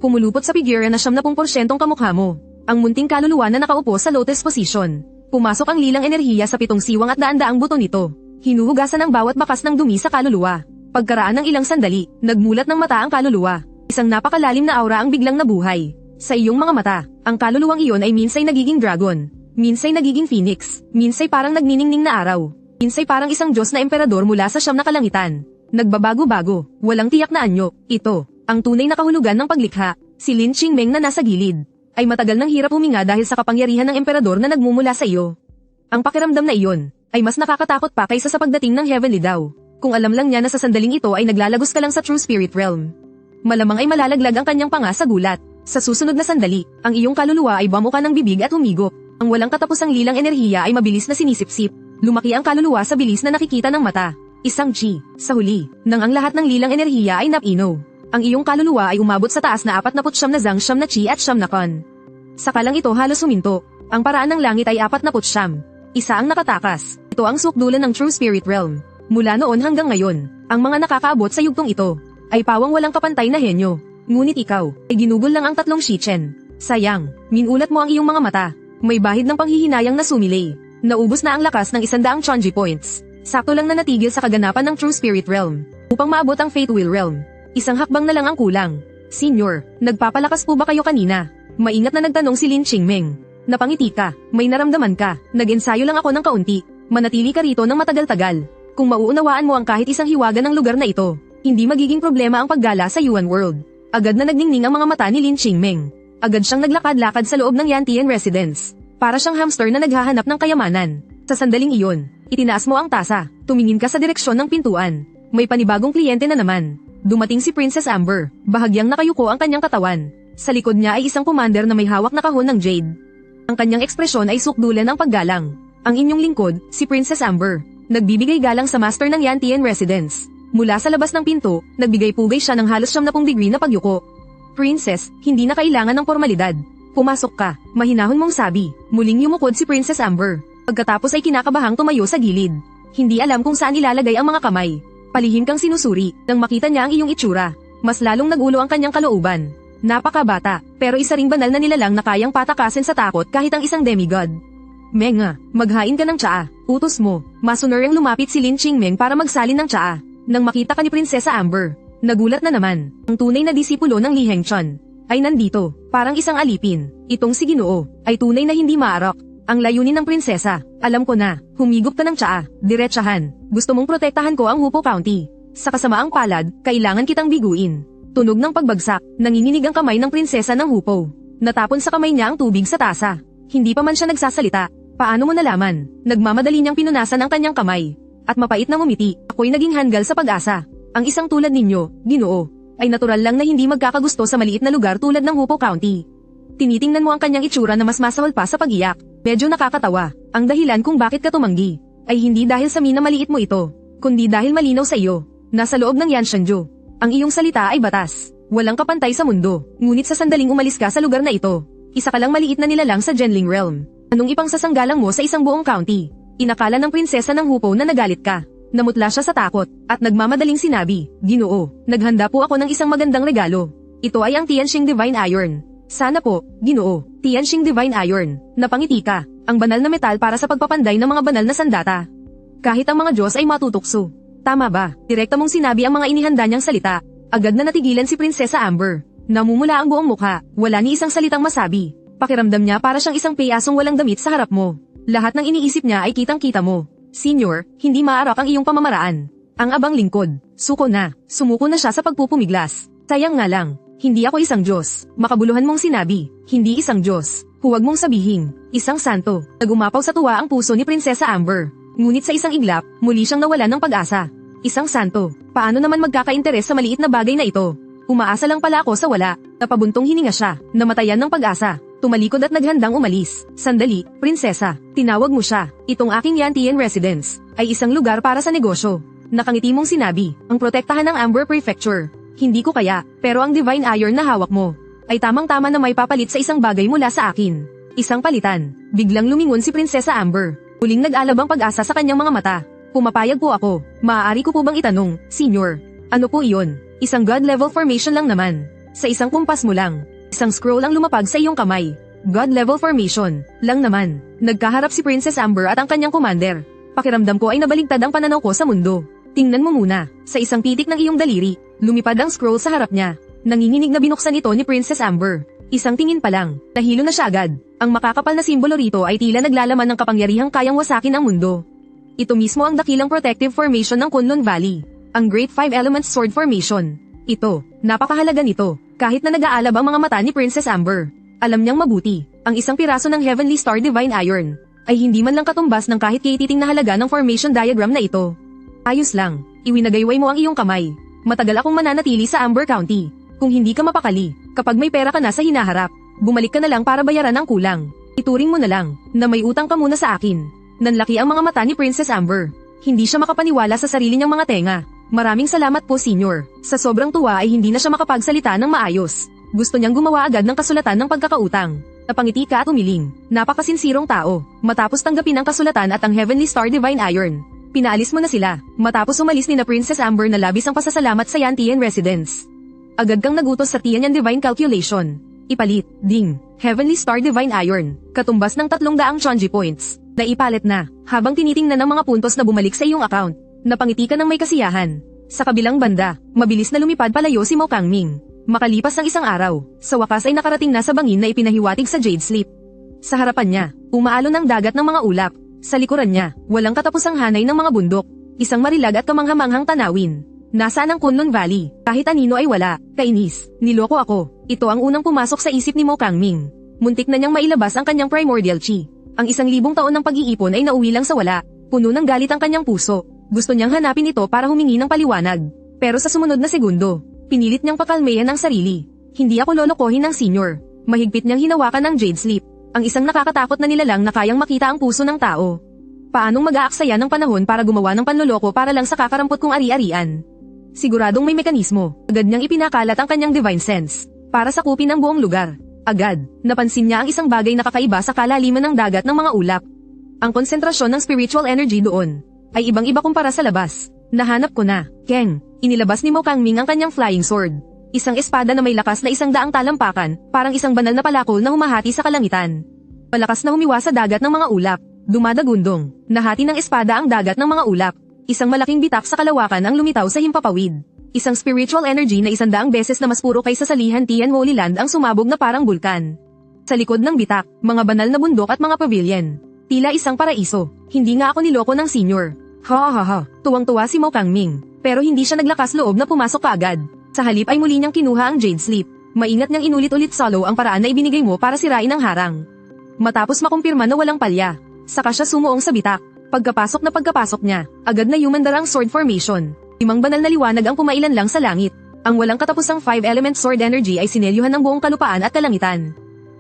Pumulupot sa figura na 70% kamukha mo. Ang munting kaluluwa na nakaupo sa lotus position. Pumasok ang lilang enerhiya sa 7 siwang at daan-daang buto nito. Hinuhugasan ang bawat bakas ng dumi sa kaluluwa. Pagkaraan ng ilang sandali, nagmulat ng mata ang kaluluwa. Isang napakalalim na aura ang biglang nabuhay. Sa iyong mga mata, ang kaluluwang iyon ay minsay nagiging dragon. Minsay nagiging phoenix, minsay parang nagniningning na araw, minsay parang isang Diyos na emperador mula sa 9 na kalangitan. Nagbabago-bago, walang tiyak na anyo. Ito, ang tunay na kahulugan ng paglikha. Si Lin Qingming na nasa gilid, ay matagal nang hirap huminga dahil sa kapangyarihan ng emperador na nagmumula sa iyo. Ang pakiramdam na iyon, ay mas nakakatakot pa kaysa sa pagdating ng Heavenly daw. Kung alam lang niya na sa sandaling ito ay naglalagos ka lang sa True Spirit Realm. Malamang ay malalaglag ang kanyang panga sa gulat. Sa susunod na sandali, ang iyong kaluluwa ay bamuka ng bibig at humigop. Ang walang katapusang lilang enerhiya ay mabilis na sinisipsip. Lumaki ang kaluluwa sa bilis na nakikita ng mata. Isang chi. Sa huli, nang ang lahat ng lilang enerhiya ay napino. Ang iyong kaluluwa ay umabot sa taas na 49 na zang siyam na chi at siyam na kon. Sa kalang ito halos huminto. Ang paraan ng langit ay 49. Isa ang nakatakas. Ito ang sukdulan ng True Spirit Realm. Mula noon hanggang ngayon, ang mga nakakaabot sa yugtong ito ay pawang walang kapantay na henyo. Ngunit ikaw ay ginugol lang ang 3 shichen. Sayang, minulat mo ang iyong mga mata. May bahid ng panghihinayang na sumilay. Naubos na ang lakas ng 100 Chonji points. Sakto lang na natigil sa kaganapan ng True Spirit Realm. Upang maabot ang Fate Wheel Realm, isang hakbang na lang ang kulang. Senior, nagpapalakas po ba kayo kanina? Maingat na nagtanong si Lin Qingming. Napangiti ka, may naramdaman ka, nag-ensayo lang ako ng kaunti. Manatili ka rito ng matagal-tagal. Kung mauunawaan mo ang kahit isang hiwaga ng lugar na ito, Hindi magiging problema ang paggala sa Yuan World. Agad na nagningning ang mga mata ni Lin Qingming. Agad siyang naglakad-lakad sa loob ng Yantian Residence. Para siyang hamster na naghahanap ng kayamanan. Sa sandaling iyon, itinaas mo ang tasa, tumingin ka sa direksyon ng pintuan. May panibagong kliyente na naman. Dumating si Princess Amber, bahagyang nakayuko ang kanyang katawan. Sa likod niya ay isang commander na may hawak na kahon ng jade. Ang kanyang ekspresyon ay sukdulan ng paggalang. Ang inyong lingkod, si Princess Amber. Nagbibigay galang sa master ng Yantian Residence. Mula sa labas ng pinto, nagbigay-pugay siya ng halos 90 degree na pagyuko. Princess, hindi na kailangan ng formalidad. Pumasok ka, mahinahon mong sabi. Muling yumukod si Princess Amber. Pagkatapos ay kinakabahang tumayo sa gilid. Hindi alam kung saan ilalagay ang mga kamay. Palihim kang sinusuri, nang makita niya ang iyong itsura. Mas lalong nagulo ang kanyang kalooban. Napakabata, pero isa ring banal na nilalang na kayang patakasin sa takot kahit ang isang demigod. Menga, maghain ka ng tsaa, utos mo. Masunuring lumapit si Lin Qingming para magsalin ng tsaa. Nang makita ka ni Prinsesa Amber, nagulat na naman. Ang tunay na disipulo ng Li Hengchun ay nandito, parang isang alipin. Itong si Ginoo ay tunay na hindi maarok. Ang layunin ng prinsesa, alam ko na, humigop ka ng tsaa, diretsahan. Gusto mong protektahan ko ang Hupo County. Sa kasamaang palad, kailangan kitang biguin. Tunog ng pagbagsak, nanginginig ang kamay ng prinsesa ng Hupo. Natapon sa kamay niya ang tubig sa tasa. Hindi pa man siya nagsasalita. Paano mo nalaman? Nagmamadali niyang pinunasan ang kanyang kamay. At mapait na ngumiti, ako'y naging hanggal sa pag-asa. Ang isang tulad ninyo, Ginoo, ay natural lang na hindi magkakagusto sa maliit na lugar tulad ng Hupo County. Tinitingnan mo ang kanyang itsura na mas masawal pa sa pag-iyak. Medyo nakakatawa. Ang dahilan kung bakit ka tumanggi ay hindi dahil sa minamaliit mo ito, kundi dahil malinaw sa iyo. Nasa loob ng Yanshanju. Ang iyong salita ay batas. Walang kapantay sa mundo. Ngunit sa sandaling umalis ka sa lugar na ito, isa ka lang maliit na nilalang sa Genling Realm. Anong ipangsasanggalang mo sa isang buong county? Inakala ng prinsesa ng Hupo na nagalit ka. Namutla siya sa takot, at nagmamadaling sinabi, Ginoo, naghanda po ako ng isang magandang regalo. Ito ay ang Tianxing Divine Iron. Sana po, Ginoo, Tianxing Divine Iron. Napangiti ka, ang banal na metal para sa pagpapanday ng mga banal na sandata. Kahit ang mga Diyos ay matutukso. Tama ba? Direkta mong sinabi ang mga inihanda niyang salita. Agad na natigilan si Prinsesa Amber. Namumula ang buong mukha, wala ni isang salitang masabi. Pakiramdam niya para siyang isang payasong walang damit sa harap mo. Lahat ng iniisip niya ay kitang-kita mo. Senior, hindi maarok ang iyong pamamaraan. Ang abang lingkod, suko na, sumuko na siya sa pagpupumiglas. Sayang nga lang, hindi ako isang Diyos. Makabuluhan mong sinabi, hindi isang Diyos. Huwag mong sabihin, isang santo. Nagumapaw sa tuwa ang puso ni Prinsesa Amber. Ngunit sa isang iglap, muli siyang nawalan ng pag-asa. Isang santo, paano naman magkaka-interes sa maliit na bagay na ito? Umaasa lang pala ako sa wala. Napabuntong hininga siya, namatayan ng pag-asa. Tumalikod at naghandang umalis. Sandali, prinsesa, tinawag mo siya. Itong aking Yantian Residence ay isang lugar para sa negosyo. Nakangiti mong sinabi, ang protektahan ng Amber Prefecture. Hindi ko kaya, pero ang Divine Iron na hawak mo ay tamang-tama na may papalit sa isang bagay mula sa akin. Isang palitan. Biglang lumingon si Prinsesa Amber. Huling nag-alabang pag-asa sa kanyang mga mata. Pumapayag po ako. Maaari ko po bang itanong, Senior? Ano po iyon? Isang God level formation lang naman. Sa isang kumpas mo lang. Isang scroll ang lumapag sa iyong kamay. God level formation, lang naman. Nagkaharap si Princess Amber at ang kanyang commander. Pakiramdam ko ay nabaligtad ang pananaw ko sa mundo. Tingnan mo muna, sa isang pitik ng iyong daliri, lumipad ang scroll sa harap niya. Nanginginig na binuksan ito ni Princess Amber. Isang tingin pa lang, nahilo na siya agad. Ang makakapal na simbolo rito ay tila naglalaman ng kapangyarihang kayang wasakin ang mundo. Ito mismo ang dakilang protective formation ng Kunlun Valley. Ang Great Five Elements Sword Formation. Ito, napakahalaga nito. Kahit na nag-aalab ang mga mata ni Princess Amber, alam niyang mabuti, ang isang piraso ng Heavenly Star Divine Iron ay hindi man lang katumbas ng kahit kititing na halaga ng formation diagram na ito. Ayos lang, iwinagayway mo ang iyong kamay. Matagal akong mananatili sa Amber County. Kung hindi ka mapakali, kapag may pera ka na sa hinaharap, bumalik ka na lang para bayaran ang kulang. Ituring mo na lang, na may utang ka muna sa akin. Nanlaki ang mga mata ni Princess Amber. Hindi siya makapaniwala sa sarili niyang mga tenga. Maraming salamat po, Senior. Sa sobrang tuwa ay hindi na siya makapagsalita ng maayos. Gusto niyang gumawa agad ng kasulatan ng pagkakautang. Napangiti ka at umiling. Napakasinsirong tao. Matapos tanggapin ang kasulatan at ang Heavenly Star Divine Iron, pinaalis mo na sila. Matapos umalis ni na Princess Amber na labis ang pasasalamat sa Yantian Residence. Agad kang nagutos sa Tianyan Divine Calculation. Ipalit, ding, Heavenly Star Divine Iron, katumbas ng 300 Chonji points. Naipalit na, habang tinitingnan ng mga puntos na bumalik sa iyong account. Napangiti ka ng may kasiyahan. Sa kabilang banda, mabilis na lumipad palayo si Mo Kangming. Makalipas ang isang araw, sa wakas ay nakarating na sa bangin na ipinahiwatig sa Jade Sleep. Sa harapan niya, umaalon ang dagat ng mga ulap. Sa likuran niya, walang katapusang hanay ng mga bundok. Isang marilag at kamanghamanghang tanawin. Nasaan ang Kunlun Valley? Kahit anino ay wala. Kainis. Niloko ako. Ito ang unang pumasok sa isip ni Mo Kangming. Muntik na niyang mailabas ang kanyang primordial chi. Ang 1,000 taon ng pag-iipon ay nauwi lang sa wala. Puno ng galit ang kanyang puso. Gusto niyang hanapin ito para humingi ng paliwanag. Pero sa sumunod na segundo, pinilit niyang pakalmayan ang sarili. Hindi ako lolokohin ng senior. Mahigpit niyang hinawakan ang Jade Sleep. Ang isang nakakatakot na nilalang na kayang makita ang puso ng tao. Paanong mag-aaksaya ng panahon para gumawa ng panloloko para lang sa kakarampot kong ari-arian? Siguradong may mekanismo. Agad niyang ipinakalat ang kanyang divine sense. Para sakupin ang buong lugar. Agad, napansin niya ang isang bagay na kakaiba sa kalaliman ng dagat ng mga ulap. Ang konsentrasyon ng spiritual energy doon ay ibang-iba kumpara sa labas. Nahanap ko na. Keng, inilabas ni Mo Kangming ang kanyang flying sword. Isang espada na may lakas na 100 talampakan, parang isang banal na palakol na humahati sa kalangitan. Malakas na humiwa sa dagat ng mga ulap. Dumadagundong, nahati ng espada ang dagat ng mga ulap. Isang malaking bitak sa kalawakan ang lumitaw sa himpapawid. Isang spiritual energy na 100 beses na mas puro kaysa sa Lihan Tian Holy Land ang sumabog na parang bulkan. Sa likod ng bitak, mga banal na bundok at mga pavilion. Tila isang paraiso. Hindi nga ako niloko ng senior. Ha. Tuwang-tuwa si Mo Kangming. Pero hindi siya naglakas loob na pumasok kaagad. Sa halip ay muli niyang kinuha ang Jade Sleep. Maingat niyang inulit-ulit solo ang paraan na ibinigay mo para sirain ang harang. Matapos makumpirma na walang palya, saka siya sumuong sa bitak. Pagkapasok niya, agad na humandar ang sword formation. 5 banal na liwanag ang pumailan lang sa langit. Ang walang katapusang 5-element sword energy ay sinelyuhan ng buong kalupaan at kalangitan.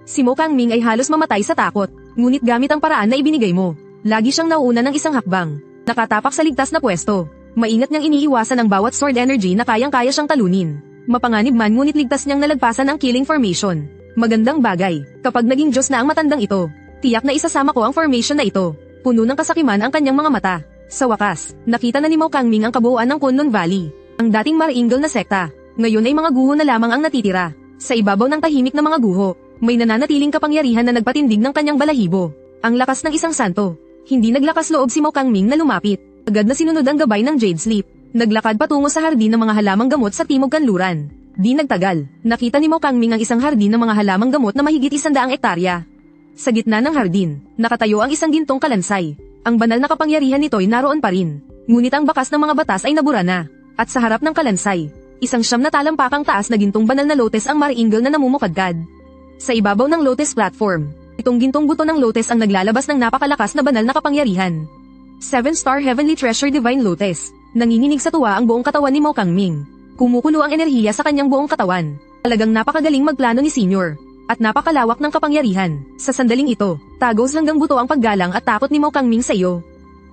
Si Mo Kangming ay halos mamatay sa takot, ngunit gamit ang paraan na ibinigay mo. Lagi siyang nauuna ng isang hakbang. Nakatapak sa ligtas na pwesto. Maingat niyang iniiwasan ang bawat sword energy na kayang-kaya siyang talunin. Mapanganib man ngunit ligtas niyang nalagpasan ang killing formation. Magandang bagay, kapag naging Diyos na ang matandang ito. Tiyak na isasama ko ang formation na ito. Puno ng kasakiman ang kanyang mga mata. Sa wakas, nakita na ni Mo Kangming ang kabuuan ng Kunlun Valley. Ang dating Maringal na sekta, ngayon ay mga guho na lamang ang natitira. Sa ibabaw ng tahimik na mga guho, may nananatiling kapangyarihan na nagpatindig ng kanyang balahibo. Ang lakas ng isang santo. Hindi naglakas loob si Mo Kangming na lumapit. Agad na sinunod ang gabay ng Jade Sleep. Naglakad patungo sa hardin ng mga halamang gamot sa Timog Kanluran. Di nagtagal, nakita ni Mo Kangming ang isang hardin ng mga halamang gamot na mahigit 100 ektarya. Sa gitna ng hardin, nakatayo ang isang gintong kalansay. Ang banal na kapangyarihan nito'y naroon pa rin. Ngunit ang bakas ng mga batas ay nabura na. At sa harap ng kalansay, isang 9 na talampakang taas na gintong banal na lotes ang Maringal na namumukadkad. Sa ibabaw ng lotes platform, itong gintong buto ng lotes ang naglalabas ng napakalakas na banal na kapangyarihan. 7-star Heavenly Treasure Divine Lotus. Nanginginig sa tuwa ang buong katawan ni Mo Kangming. Kumukulo ang enerhiya sa kanyang buong katawan. Talagang napakagaling magplano ni Senior. At napakalawak ng kapangyarihan. Sa sandaling ito, tagos hanggang buto ang paggalang at takot ni Mo Kangming sa iyo.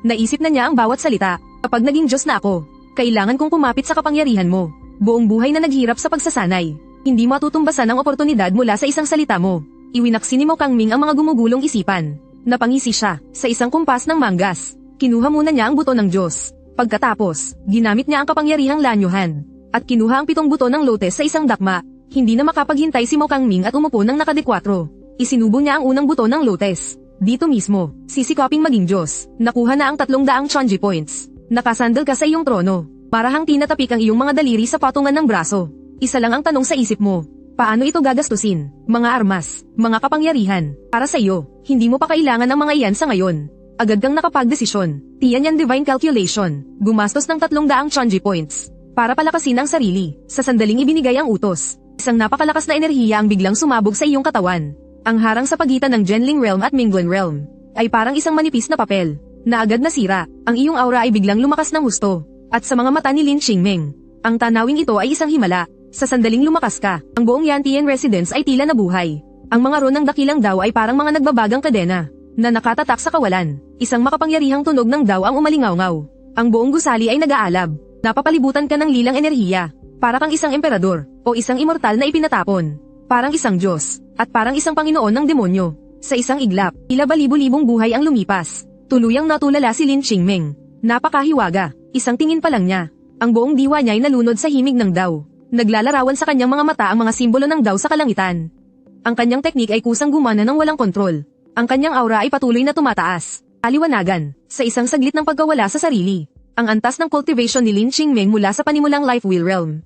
Naisip na niya ang bawat salita. Kapag naging Diyos na ako, kailangan kong kumapit sa kapangyarihan mo. Buong buhay na naghirap sa pagsasanay. Hindi matutumbasan ang oportunidad mula sa isang salita mo. Iwinaksi ni Mo Kangming ang mga gumugulong isipan. Napangisi siya sa isang kumpas ng manggas. Kinuha muna niya ang buto ng Diyos. Pagkatapos, ginamit niya ang kapangyarihang Lanyo Hand. At kinuha ang 7 buto ng lotes sa isang dakma. Hindi na makapaghintay si Mo Kangming at umupo ng nakadikwatro. Isinubo niya ang unang buto ng lotes. Dito mismo, sisikaping maging Diyos. Nakuha na ang 300 Chonji points. Nakasandal ka sa iyong trono. Parahang tinatapik ang iyong mga daliri sa patungan ng braso. Isa lang ang tanong sa isip mo. Paano ito gagastusin? Mga armas, mga kapangyarihan. Para sa iyo, hindi mo pa kailangan ng mga iyan sa ngayon. Agad kang nakapagdesisyon. Tiyan yan divine calculation. Gumastos ng 300 Chonji points. Para palakasin ang sarili. Sa sandaling ibinigay ang utos. Isang napakalakas na enerhiya ang biglang sumabog sa iyong katawan. Ang harang sa pagitan ng Genling Realm at Mingguan Realm ay parang isang manipis na papel na agad nasira. Ang iyong aura ay biglang lumakas ng husto. At sa mga mata ni Lin Qingming, ang tanawing ito ay isang himala. Sa sandaling lumakas ka, ang buong Yantian residence ay tila nabuhay. Ang mga ron ng dakilang daw ay parang mga nagbabagang kadena na nakatatak sa kawalan. Isang makapangyarihang tunog ng daw ang umalingaw-ngaw. Ang buong gusali ay nag-aalab. Napapalibutan ka ng lilang enerhiya. Para kang isang emperador o isang immortal na ipinatapon. Parang isang Diyos at parang isang Panginoon ng demonyo. Sa isang iglap, tila balibo-libong buhay ang lumipas. Tuluyang natulala si Lin Qingming. Napakahiwaga. Isang tingin pa lang niya. Ang buong diwa niya ay nalunod sa himig ng daw. Naglalarawan sa kanyang mga mata ang mga simbolo ng daw sa kalangitan. Ang kanyang teknik ay kusang gumana ng walang kontrol. Ang kanyang aura ay patuloy na tumataas. Aliwanagan, sa isang saglit ng pagkawala sa sarili. Ang antas ng cultivation ni Lin Qingming mula sa panimulang Life Wheel Realm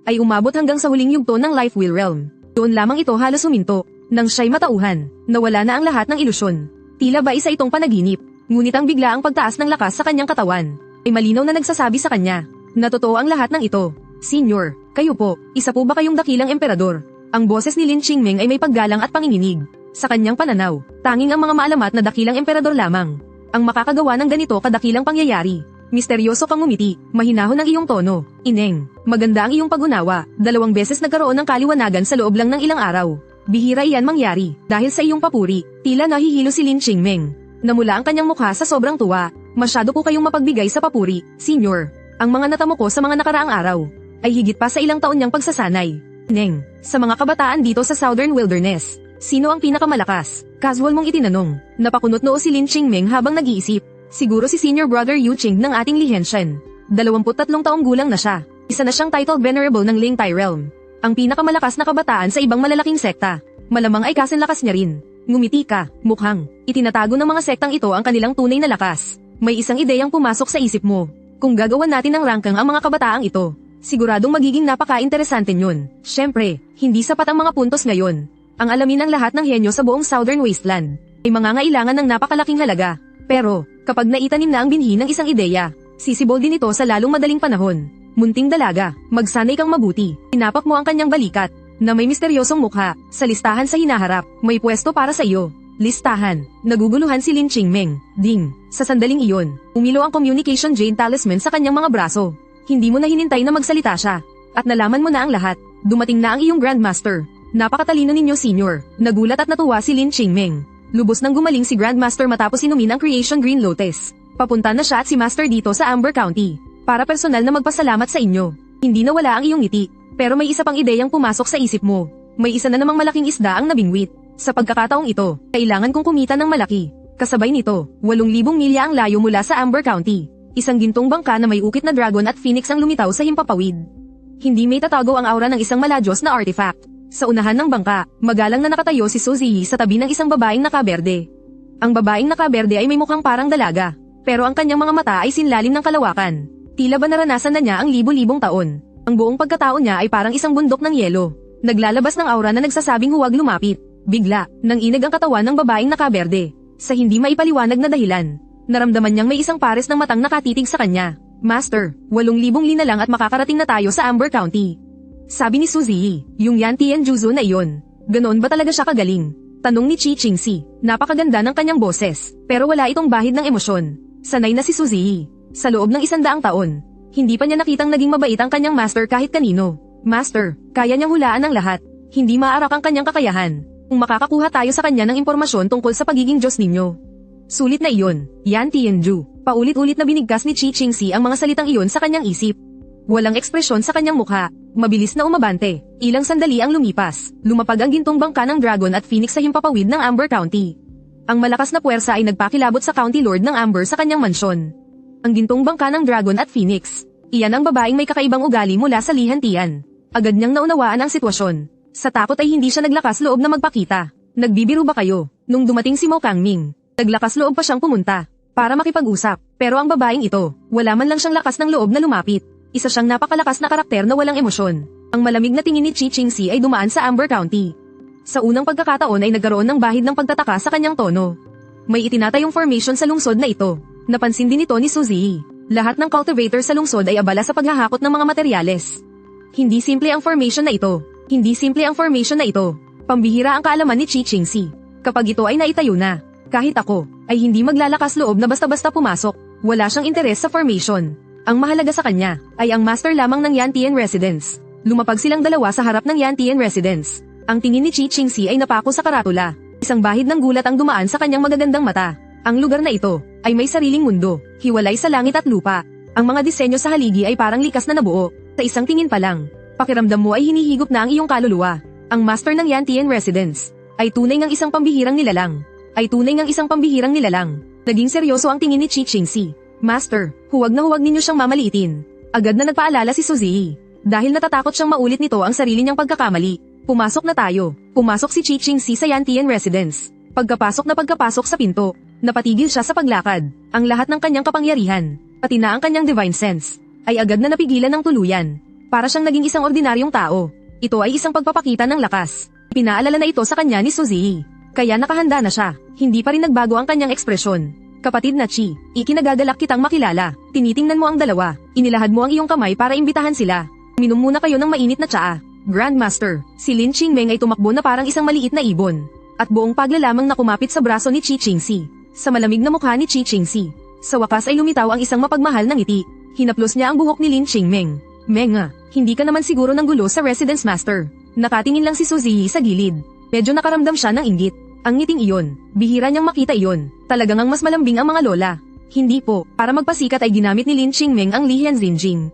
ay umabot hanggang sa huling yugto ng Life Wheel Realm. Doon lamang ito halos huminto. Nang siya'y matauhan, nawala na ang lahat ng ilusyon. Tila ba isa itong panaginip, ngunit ang biglaang pagtaas ng lakas sa kanyang katawan ay malinaw na nagsasabi sa kanya. na totoo ang lahat ng ito. Senior, kayo po, isa po ba kayong dakilang emperador? Ang boses ni Lin Qingming ay may paggalang at panginginig. Sa kanyang pananaw, tanging ang mga maalamat na dakilang emperador lamang ang makakagawa ng ganito kadakilang pangyayari. Misteryoso kang umiti, mahinahon ang iyong tono. Ineng, maganda ang iyong pag-unawa, 2 beses nagkaroon ng kaliwanagan sa loob lang ng ilang araw. Bihira iyan mangyari, dahil sa iyong papuri, tila nahihilo si Lin Qingming. Namula ang kanyang mukha sa sobrang tuwa. Masyado po kayong mapagbigay sa papuri, senior. Ang mga natamo ko sa mga nakaraang araw ay higit pa sa ilang taon niyang pagsasanay. Neng, sa mga kabataan dito sa Southern Wilderness, sino ang pinakamalakas? Casual mong itinanong. Napakunot noo si Lin Qingming habang nag-iisip. Siguro si senior brother Yu Qing ng ating Lihenshen. 23 taong gulang na siya. Isa na siyang titled venerable ng Ling Tai Realm. Ang pinakamalakas na kabataan sa ibang malalaking sekta. Malamang ay kasinlakas niya rin. Ngumiti ka, mukhang itinatago ng mga sektang ito ang kanilang tunay na lakas. May isang ideyang pumasok sa isip mo. Kung gagawan natin ng rangkang ang mga kabataang ito, siguradong magiging napaka-interesante yun. Siyempre, hindi sapat ang mga puntos ngayon. Ang alamin ng lahat ng henyo sa buong Southern Wasteland ay mangangailangan ng napakalaking halaga. Pero, kapag naitanim na ang binhi ng isang ideya, sisibol din ito sa lalong madaling panahon. Munting dalaga, magsanay kang mabuti. Tinapak mo ang kanyang balikat, na may misteryosong mukha. Sa listahan sa hinaharap, may pwesto para sa iyo. Listahan. Naguguluhan si Lin Qingming. Ding. Sa sandaling iyon, umilo ang communication jade talisman sa kanyang mga braso. Hindi mo na hinintay na magsalita siya. At nalaman mo na ang lahat. Dumating na ang iyong Grandmaster. Napakatalino ninyo, senior. Nagulat at natuwa si Lin Qingming. Lubos nang gumaling si Grandmaster matapos inumin ang Creation Green Lotus. Papunta na siya at si Master dito sa Amber County. Para personal na magpasalamat sa inyo. Hindi nawala ang iyong ngiti. Pero may isa pang ideyang pumasok sa isip mo. May isa na namang malaking isda ang nabingwit. Sa pagkakataong ito, kailangan kong kumita ng malaki. Kasabay nito, 8,000 milya ang layo mula sa Amber County. Isang gintong bangka na may ukit na dragon at phoenix ang lumitaw sa himpapawid. Hindi may tatago ang aura ng isang maladyos na artifact. Sa unahan ng bangka, magalang na nakatayo si Suzy sa tabi ng isang babaeng nakaberde. Ang babaeng nakaberde ay may mukhang parang dalaga, pero ang kanyang mga mata ay sinlalim ng kalawakan. Tila ba naranasan na niya ang libo-libong taon. Ang buong pagkatao niya ay parang isang bundok ng yelo. Naglalabas ng aura na nagsasabing huwag lumapit. Bigla, nanginig ang katawan ng babaeng nakaberde. Sa hindi maipaliwanag na dahilan, naramdaman niyang may isang pares ng matang nakatitig sa kanya. Master, 8,000 lina lang at makakarating na tayo sa Amber County. Sabi ni Suzy, yung Yan Tianjuzu na iyon. Ganoon ba talaga siya kagaling? Tanong ni Chi Qingxi. Napakaganda ng kanyang boses, pero wala itong bahid ng emosyon. Sanay na si Suzy. Sa loob ng 100 taon, hindi pa niya nakitang naging mabait ang kanyang master kahit kanino. Master, kaya niyang hulaan ang lahat. Hindi maarak ang kanyang kakayahan. Kung makakakuha tayo sa kanya ng impormasyon tungkol sa pagiging Diyos ninyo. Sulit na iyon, Yan Tianju. Paulit-ulit na binigkas ni Chi Qingxi ang mga salitang iyon sa kanyang isip. Walang ekspresyon sa kanyang mukha, mabilis na umabante. Ilang sandali ang lumipas, lumapag ang gintong bangka ng dragon at phoenix sa himpapawid ng Amber County. Ang malakas na puwersa ay nagpakilabot sa County Lord ng Amber sa kanyang mansyon. Ang gintong bangka ng dragon at phoenix. Iyan ang babaeng may kakaibang ugali mula sa Lihantian. Agad niyang naunawaan ang sitwasyon. Sa takot ay hindi siya naglakas loob na magpakita. Nagbibiro ba kayo? Nung dumating si Mo Kangming, naglakas loob pa siyang pumunta para makipag-usap. Pero ang babaeng ito, wala man lang siyang lakas ng loob na lumapit. Isa siyang napakalakas na karakter na walang emosyon. Ang malamig na tingin ni Chi Qingxi ay dumaan sa Amber County. Sa unang pagkakataon ay nagkaroon ng bahid ng pagtataka sa kanyang tono. May itinatayong formation sa lungsod na ito. Napansin din ito ni Suzy. Lahat ng cultivator sa lungsod ay abala sa paghahakot ng mga materyales. Hindi simple ang formation na ito. Hindi simple ang formation na ito. Pambihira ang kaalaman ni Chi Qingxi. Kapag ito ay naitayo na, kahit ako, ay hindi maglalakas loob na basta-basta pumasok. Wala siyang interes sa formation. Ang mahalaga sa kanya, ay ang master lamang ng Yantian Residence. Lumapag silang dalawa sa harap ng Yantian Residence. Ang tingin ni Chi Qingxi ay napako sa karatula. Isang bahid ng gulat ang dumaan sa kanyang magagandang mata. Ang lugar na ito, ay may sariling mundo, hiwalay sa langit at lupa. Ang mga disenyo sa haligi ay parang likas na nabuo. Sa isang tingin pa lang, pakiramdam mo ay hinihigop na ang iyong kaluluwa. Ang master ng Yantian Residence, ay tunay ngang isang pambihirang nilalang. Naging seryoso ang tingin ni Chi Qingxi. Master, huwag na huwag ninyo siyang mamaliitin. Agad na nagpaalala si Suzy. Dahil natatakot siyang maulit nito ang sarili niyang pagkakamali. Pumasok na tayo. Pumasok si Chi Qingxi sa Yantian Residence. Pagkapasok sa pinto, napatigil siya sa paglakad. Ang lahat ng kanyang kapangyarihan, pati na ang kanyang divine sense, ay agad na napigilan ng tuluyan. Para siyang naging isang ordinaryong tao. Ito ay isang pagpapakita ng lakas. Pinaalala na ito sa kanya ni Suzy. Kaya nakahanda na siya. Hindi pa rin nagbago ang kanyang ekspresyon. Kapatid na Chi, ikinagagalak kitang makilala. Tinitingnan mo ang dalawa. Inilahad mo ang iyong kamay para imbitahan sila. Minom muna kayo ng mainit na tsaa. Grandmaster, si Lin Qingmeng ay tumakbo na parang isang maliit na ibon. At buong paglalamang na kumapit sa braso ni Qi Qingxi. Sa malamig na mukha ni Qi Qingxi. Sa wakas ay lumitaw ang isang mapagmahal na ngiti. Hinaplos niya ang buhok ni Lin Qingmeng. Menga, hindi ka naman siguro ng gulo sa Residence Master. Nakatingin lang si Su Ziyi sa gilid. Medyo nakaramdam siya ng inggit. Ang ngiting iyon, bihira niyang makita iyon. Talagang ang mas malambing ang mga lola. Hindi po, para magpasikat ay ginamit ni Lin Qingmeng ang Li Henzrinjing.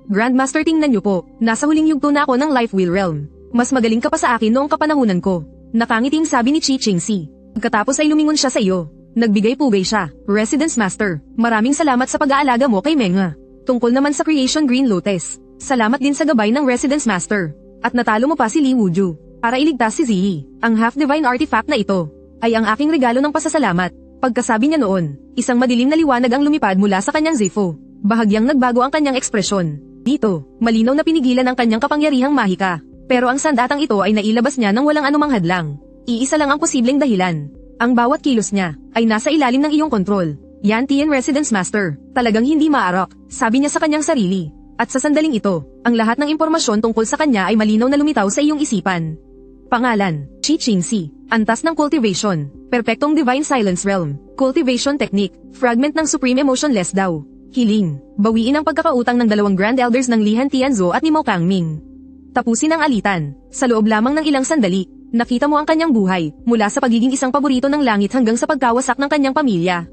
Grandmaster, tingnan niyo po, nasa huling yugto na ako ng Life Wheel Realm. Mas magaling ka pa sa akin noong kapanahunan ko. Nakangiting sabi ni Qi Qingxi. Pagkatapos ay lumingon siya sa iyo. Nagbigay pugay siya. Residence Master, maraming salamat sa pag-aalaga mo kay Menga. Tungkol naman sa Creation Green Lotus, salamat din sa gabay ng Residence Master. At natalo mo pa si Li Wuju. Para iligtas si Ziyi, ang half-divine artifact na ito, ay ang aking regalo ng pasasalamat. Pagkasabi niya noon, isang madilim na liwanag ang lumipad mula sa kanyang Zifo. Bahagyang nagbago ang kanyang ekspresyon. Dito, malinaw na pinigilan ang kanyang kapangyarihang mahika. Pero ang sandatang ito ay nailabas niya nang walang anumang hadlang. Iisa lang ang posibleng dahilan. Ang bawat kilos niya, ay nasa ilalim ng iyong kontrol. Yan Tian Residence Master, talagang hindi maarok, sabi niya sa kanyang sarili. At sa sandaling ito, ang lahat ng impormasyon tungkol sa kanya ay malinaw na lumitaw sa iyong isipan. Pangalan, Qi Qingxi. Antas ng cultivation, perpektong divine silence realm, cultivation technique, fragment ng supreme emotionless daw. Hiling, bawiin ang pagkakautang ng dalawang grand elders ng Lihan Tianzhou at ni Mo Kangming. Tapusin ang alitan, sa loob lamang ng ilang sandali, nakita mo ang kanyang buhay, mula sa pagiging isang paborito ng langit hanggang sa pagkawasak ng kanyang pamilya.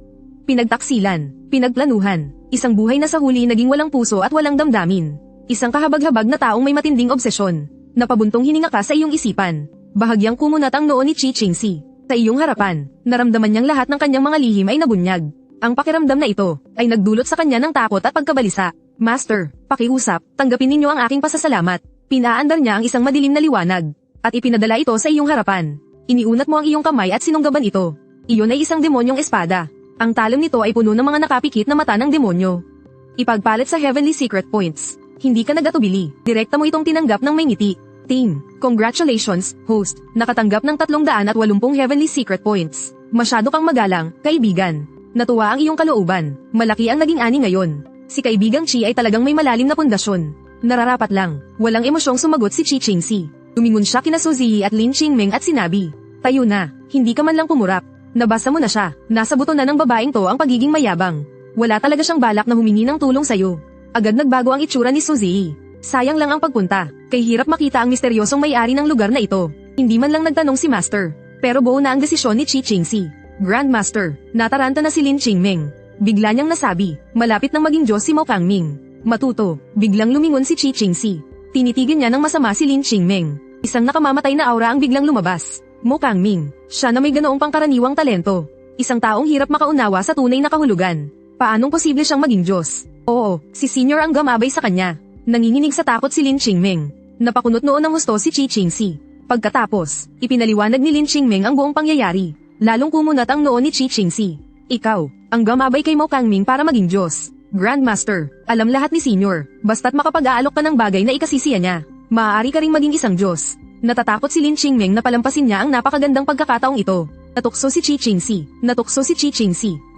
Pinagtaksilan, pinagplanuhan, isang buhay na sa huli naging walang puso at walang damdamin. Isang kahabag-habag na taong may matinding obsesyon. Napabuntong hininga ka sa iyong isipan. Bahagyang kumunat ang noo ni Qi Qingxi. Sa iyong harapan, naramdaman niyang lahat ng kanyang mga lihim ay nabunyag. Ang pakiramdam na ito, ay nagdulot sa kanya ng takot at pagkabalisa. Master, pakiusap, tanggapin ninyo ang aking pasasalamat. Pinaandar niya ang isang madilim na liwanag. At ipinadala ito sa iyong harapan. Iniunat mo ang iyong kamay at sinunggaban ito. Iyon ay isang demonyong espada. Ang talim nito ay puno ng mga nakapikit na mata ng demonyo. Ipagpalit sa Heavenly Secret Points. Hindi ka nagatubili. Direkta mo itong tinanggap ng may ngiti. Team, congratulations, host. Nakatanggap ng 380 Heavenly Secret Points. Masyado kang magalang, kaibigan. Natuwa ang iyong kalooban. Malaki ang naging ani ngayon. Si kaibigang Qi ay talagang may malalim na pundasyon. Nararapat lang. Walang emosyong sumagot si Qi Qingxi. Tumingon siya kina Su Ziyi at Lin Qingmeng at sinabi, tayo na, hindi ka man lang kumurap. Nabasa mo na siya. Nasa buto na ng babaeng to ang pagiging mayabang. Wala talaga siyang balak na humingi ng tulong sa'yo. Agad nagbago ang itsura ni Su Ziyi. Sayang lang ang pagpunta, kay hirap makita ang misteryosong may-ari ng lugar na ito. Hindi man lang nagtanong si Master, pero buo na ang desisyon ni Qi Qingxi. Grandmaster, nataranta na si Lin Qingmeng. Bigla niyang nasabi, malapit nang maging Diyos si Mo Kangming. Matuto, biglang lumingon si Qi Qingxi. Tinitigan niya ng masama si Lin Qingmeng. Isang nakamamatay na aura ang biglang lumabas. Mo Kangming, siya na may ganoong pangkaraniwang talento. Isang taong hirap makaunawa sa tunay na kahulugan. Paanong posible siyang maging Diyos? Oo, si Senior ang gumabay sa kanya. Nanginginig sa takot si Lin Qingmeng. Napakunot noon ng husto si Qi Qingxi. Pagkatapos, ipinaliwanag ni Lin Qingmeng ang buong pangyayari. Lalong kumunat ang noo ni Qi Qingxi. Ikaw, ang gumabay kay Mo Kangming para maging Diyos. Grandmaster, alam lahat ni Senior, basta't makapag-aalok ka ng bagay na ikasisiya niya. Maaari ka ring maging isang Diyos. Natatakot si Lin Qingmeng na palampasin niya ang napakagandang pagkakataong ito. Natukso si Qi Qingxi.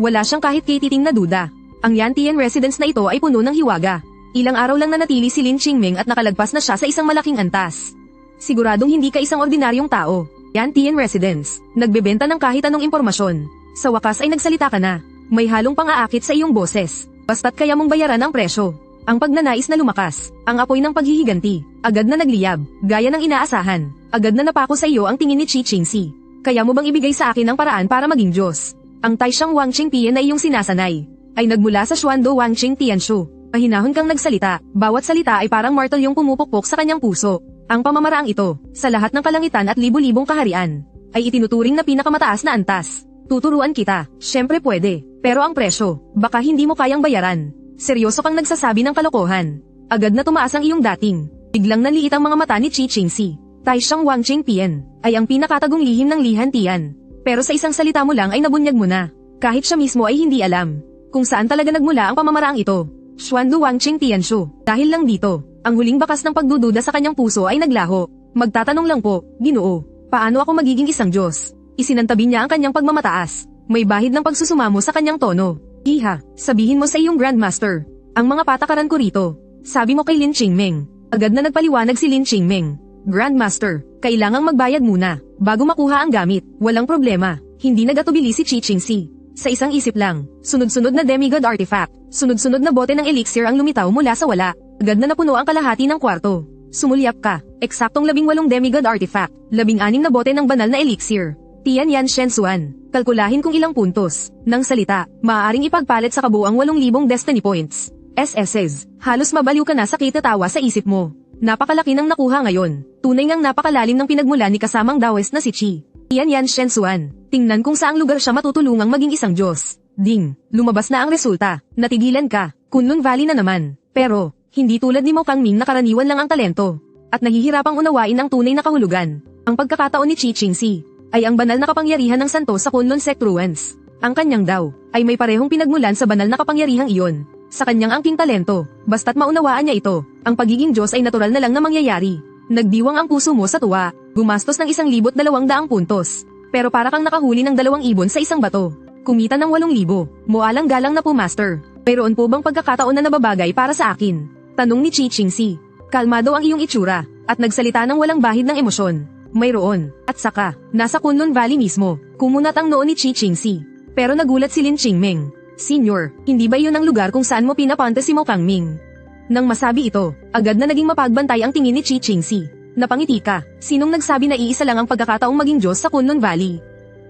Wala siyang kahit kititing na duda. Ang Yantian residence na ito ay puno ng hiwaga. Ilang araw lang nanatili si Lin Qingmeng at nakalagpas na siya sa isang malaking antas. Siguradong hindi ka isang ordinaryong tao. Yantian residence, nagbebenta ng kahit anong impormasyon. Sa wakas ay nagsalita ka na. May halong pang-aakit sa iyong boses. Basta't kaya mong bayaran ang presyo. Ang pagnanais na lumakas, ang apoy ng paghihiganti, agad na nagliyab, gaya ng inaasahan. Agad na napako sa iyo ang tingin ni Qi Qingxi. Kaya mo bang ibigay sa akin ang paraan para maging Diyos? Ang Taishan Wangqing Tian na iyong sinasanay, ay nagmula sa Xuando Wangqing Tianshu. Mahinahon kang nagsalita, bawat salita ay parang martel yung pumupukpok sa kanyang puso. Ang pamamaraang ito, sa lahat ng kalangitan at libu-libong kaharian, ay itinuturing na pinakamataas na antas. Tuturuan kita, syempre pwede, pero ang presyo, baka hindi mo kayang bayaran. Seryoso kang nagsasabi ng kalokohan. Agad na tumaas ang iyong dating. Biglang nanliit ang mga mata ni Qi Qingxi. Taishan Wangqing Tian, ay ang pinakatagong lihim ng Lihan Tian. Pero sa isang salita mo lang ay nabunyag mo na. Kahit siya mismo ay hindi alam kung saan talaga nagmula ang pamamaraang ito. Xuandu Wangqing Tianshu. Dahil lang dito, ang huling bakas ng pagdududa sa kanyang puso ay naglaho. Magtatanong lang po, Ginoo, paano ako magiging isang Diyos? Isinantabi niya ang kanyang pagmamataas. May bahid ng pagsusumamo sa kanyang tono. Iha, sabihin mo sa iyong Grandmaster. Ang mga patakaran ko rito. Sabi mo kay Lin Qingming. Agad na nagpaliwanag si Lin Qingming. Grandmaster, kailangang magbayad muna, bago makuha ang gamit. Walang problema, hindi nagatubili si Chi Qingxi. Sa isang isip lang, sunod-sunod na demigod artifact, sunod-sunod na bote ng elixir ang lumitaw mula sa wala. Agad na napuno ang kalahati ng kwarto. Sumulyap ka, eksaktong 18 demigod artifact, 16 na bote ng banal na elixir. Tian Yan Shensuan, kalkulahin kung ilang puntos. Nang salita, maaaring ipagpalit sa kabuang 8,000 destiny points. SSS, halos mabaliw ka na sa kitatawa sa isip mo. Napakalaki ng nakuha ngayon. Tunay ngang napakalalim ng pinagmula ni kasamang Daoist na si Chi. Tian Yan Shensuan, tingnan kung saang lugar siya matutulungang maging isang Diyos. Ding, lumabas na ang resulta. Natigilan ka, Kunlun Valley na naman. Pero, hindi tulad ni Mo Kangming na karaniwan lang ang talento. At nahihirapang unawain ang tunay na kahulugan. Ang pagkakataon ni Chi Qingxi ay ang banal na kapangyarihan ng santo sa Kunlun Sect Ruins. Ang kanyang daw ay may parehong pinagmulan sa banal na kapangyarihang iyon. Sa kanyang angking talento, basta't maunawaan niya ito, ang pagiging Diyos ay natural na lang na mangyayari. Nagdiwang ang puso mo sa tuwa, gumastos ng 1,200 puntos. Pero para kang nakahuli ng 2 ibon sa isang bato. Kumita ng 8,000, mualang galang na po master. Mayroon po bang pagkakataon na nababagay para sa akin? Tanong ni Chi Qingxi. Kalmado ang iyong itsura, at nagsalita ng walang bahid ng emosyon. Mayroon, at saka, nasa Kunlun Valley mismo, kumunat ang noo ni Chi Qingxi. Pero nagulat si Lin Qingming. Senior, hindi ba iyon ang lugar kung saan mo pinapunta si Mo Kangming? Nang masabi ito, agad na naging mapagbantay ang tingin ni Chi Qingxi. Napangiti ka, sinong nagsabi na iisa lang ang pagkakataong maging Diyos sa Kunlun Valley?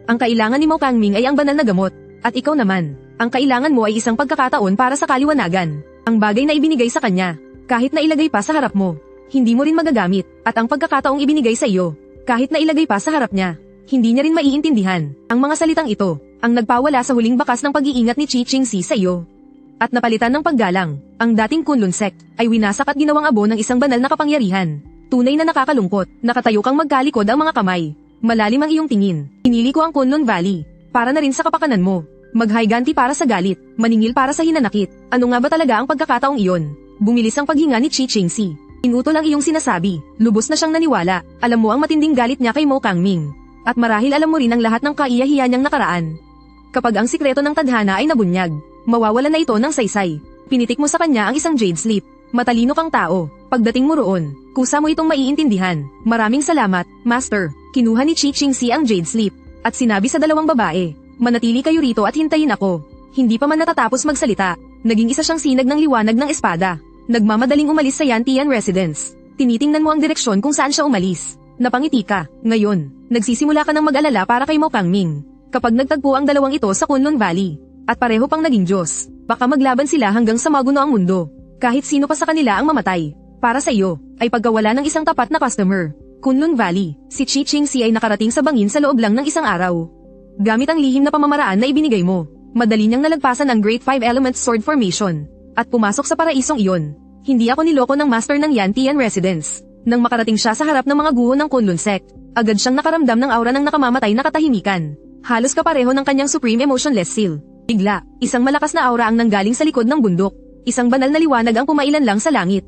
Ang kailangan ni Mo Kangming ay ang banal na gamot, at ikaw naman, ang kailangan mo ay isang pagkakataon para sa kaliwanagan. Ang bagay na ibinigay sa kanya, kahit na ilagay pa sa harap mo, hindi mo rin magagamit, at ang pagkakataong ibinigay sa iyo, kahit na ilagay pa sa harap niya, hindi niya rin maiintindihan. Ang mga salitang ito, ang nagpawala sa huling bakas ng pag-iingat ni Chi Qingxi sa iyo. At napalitan ng paggalang, ang dating Kunlun Sect ay winasak at ginawang abo ng isang banal na kapangyarihan. Tunay na nakakalungkot, nakatayo kang magkalikod ang mga kamay. Malalim ang iyong tingin, pinili ko ang Kunlun Valley, para na rin sa kapakanan mo. Maghayganti para sa galit, maningil para sa hinanakit. Ano nga ba talaga ang pagkakataong iyon? Bumilis ang paghinga ni Chi Qingxi. Inutol ang iyong sinasabi, lubos na siyang naniwala. Alam mo ang matinding galit niya kay Mo Kangming. At marahil alam mo rin ang lahat ng kaiyahiyan niyang nakaraan. Kapag ang sikreto ng tadhana ay nabunyag, mawawala na ito ng saysay. Pinitik mo sa kanya ang isang jade slip. Matalino kang tao. Pagdating mo roon, kusa mo itong maiintindihan. Maraming salamat, Master. Kinuha ni Chi Qingxi ang jade slip. At sinabi sa 2 babae, manatili kayo rito at hintayin ako. Hindi pa man natatapos magsalita, naging isa siyang sinag ng liwanag ng espada. Nagmamadaling umalis sa Yantian residence. Tinitingnan mo ang direksyon kung saan siya umalis. Napangiti ka. Ngayon, nagsisimula ka ng mag-alala para kay Mo Kangming. Kapag nagtagpo ang dalawang ito sa Kunlun Valley, at pareho pang naging Diyos, baka maglaban sila hanggang sa maguno ang mundo. Kahit sino pa sa kanila ang mamatay. Para sa iyo, ay pagkawala ng isang tapat na customer. Kunlun Valley, si Chi Qingxi ay nakarating sa bangin sa loob lang ng isang araw. Gamit ang lihim na pamamaraan na ibinigay mo, madali niyang nalagpasan ang Great 5 Elements Sword Formation, at pumasok sa paraisong iyon. Hindi ako niloko ng master ng Yantian residence. Nang makarating siya sa harap ng mga guho ng Kunlun Sect, agad siyang nakaramdam ng aura ng nakamamatay na katahimikan. Halos kapareho ng kanyang Supreme Emotionless Seal. Bigla, isang malakas na aura ang nanggaling sa likod ng bundok. Isang banal na liwanag ang pumailan lang sa langit.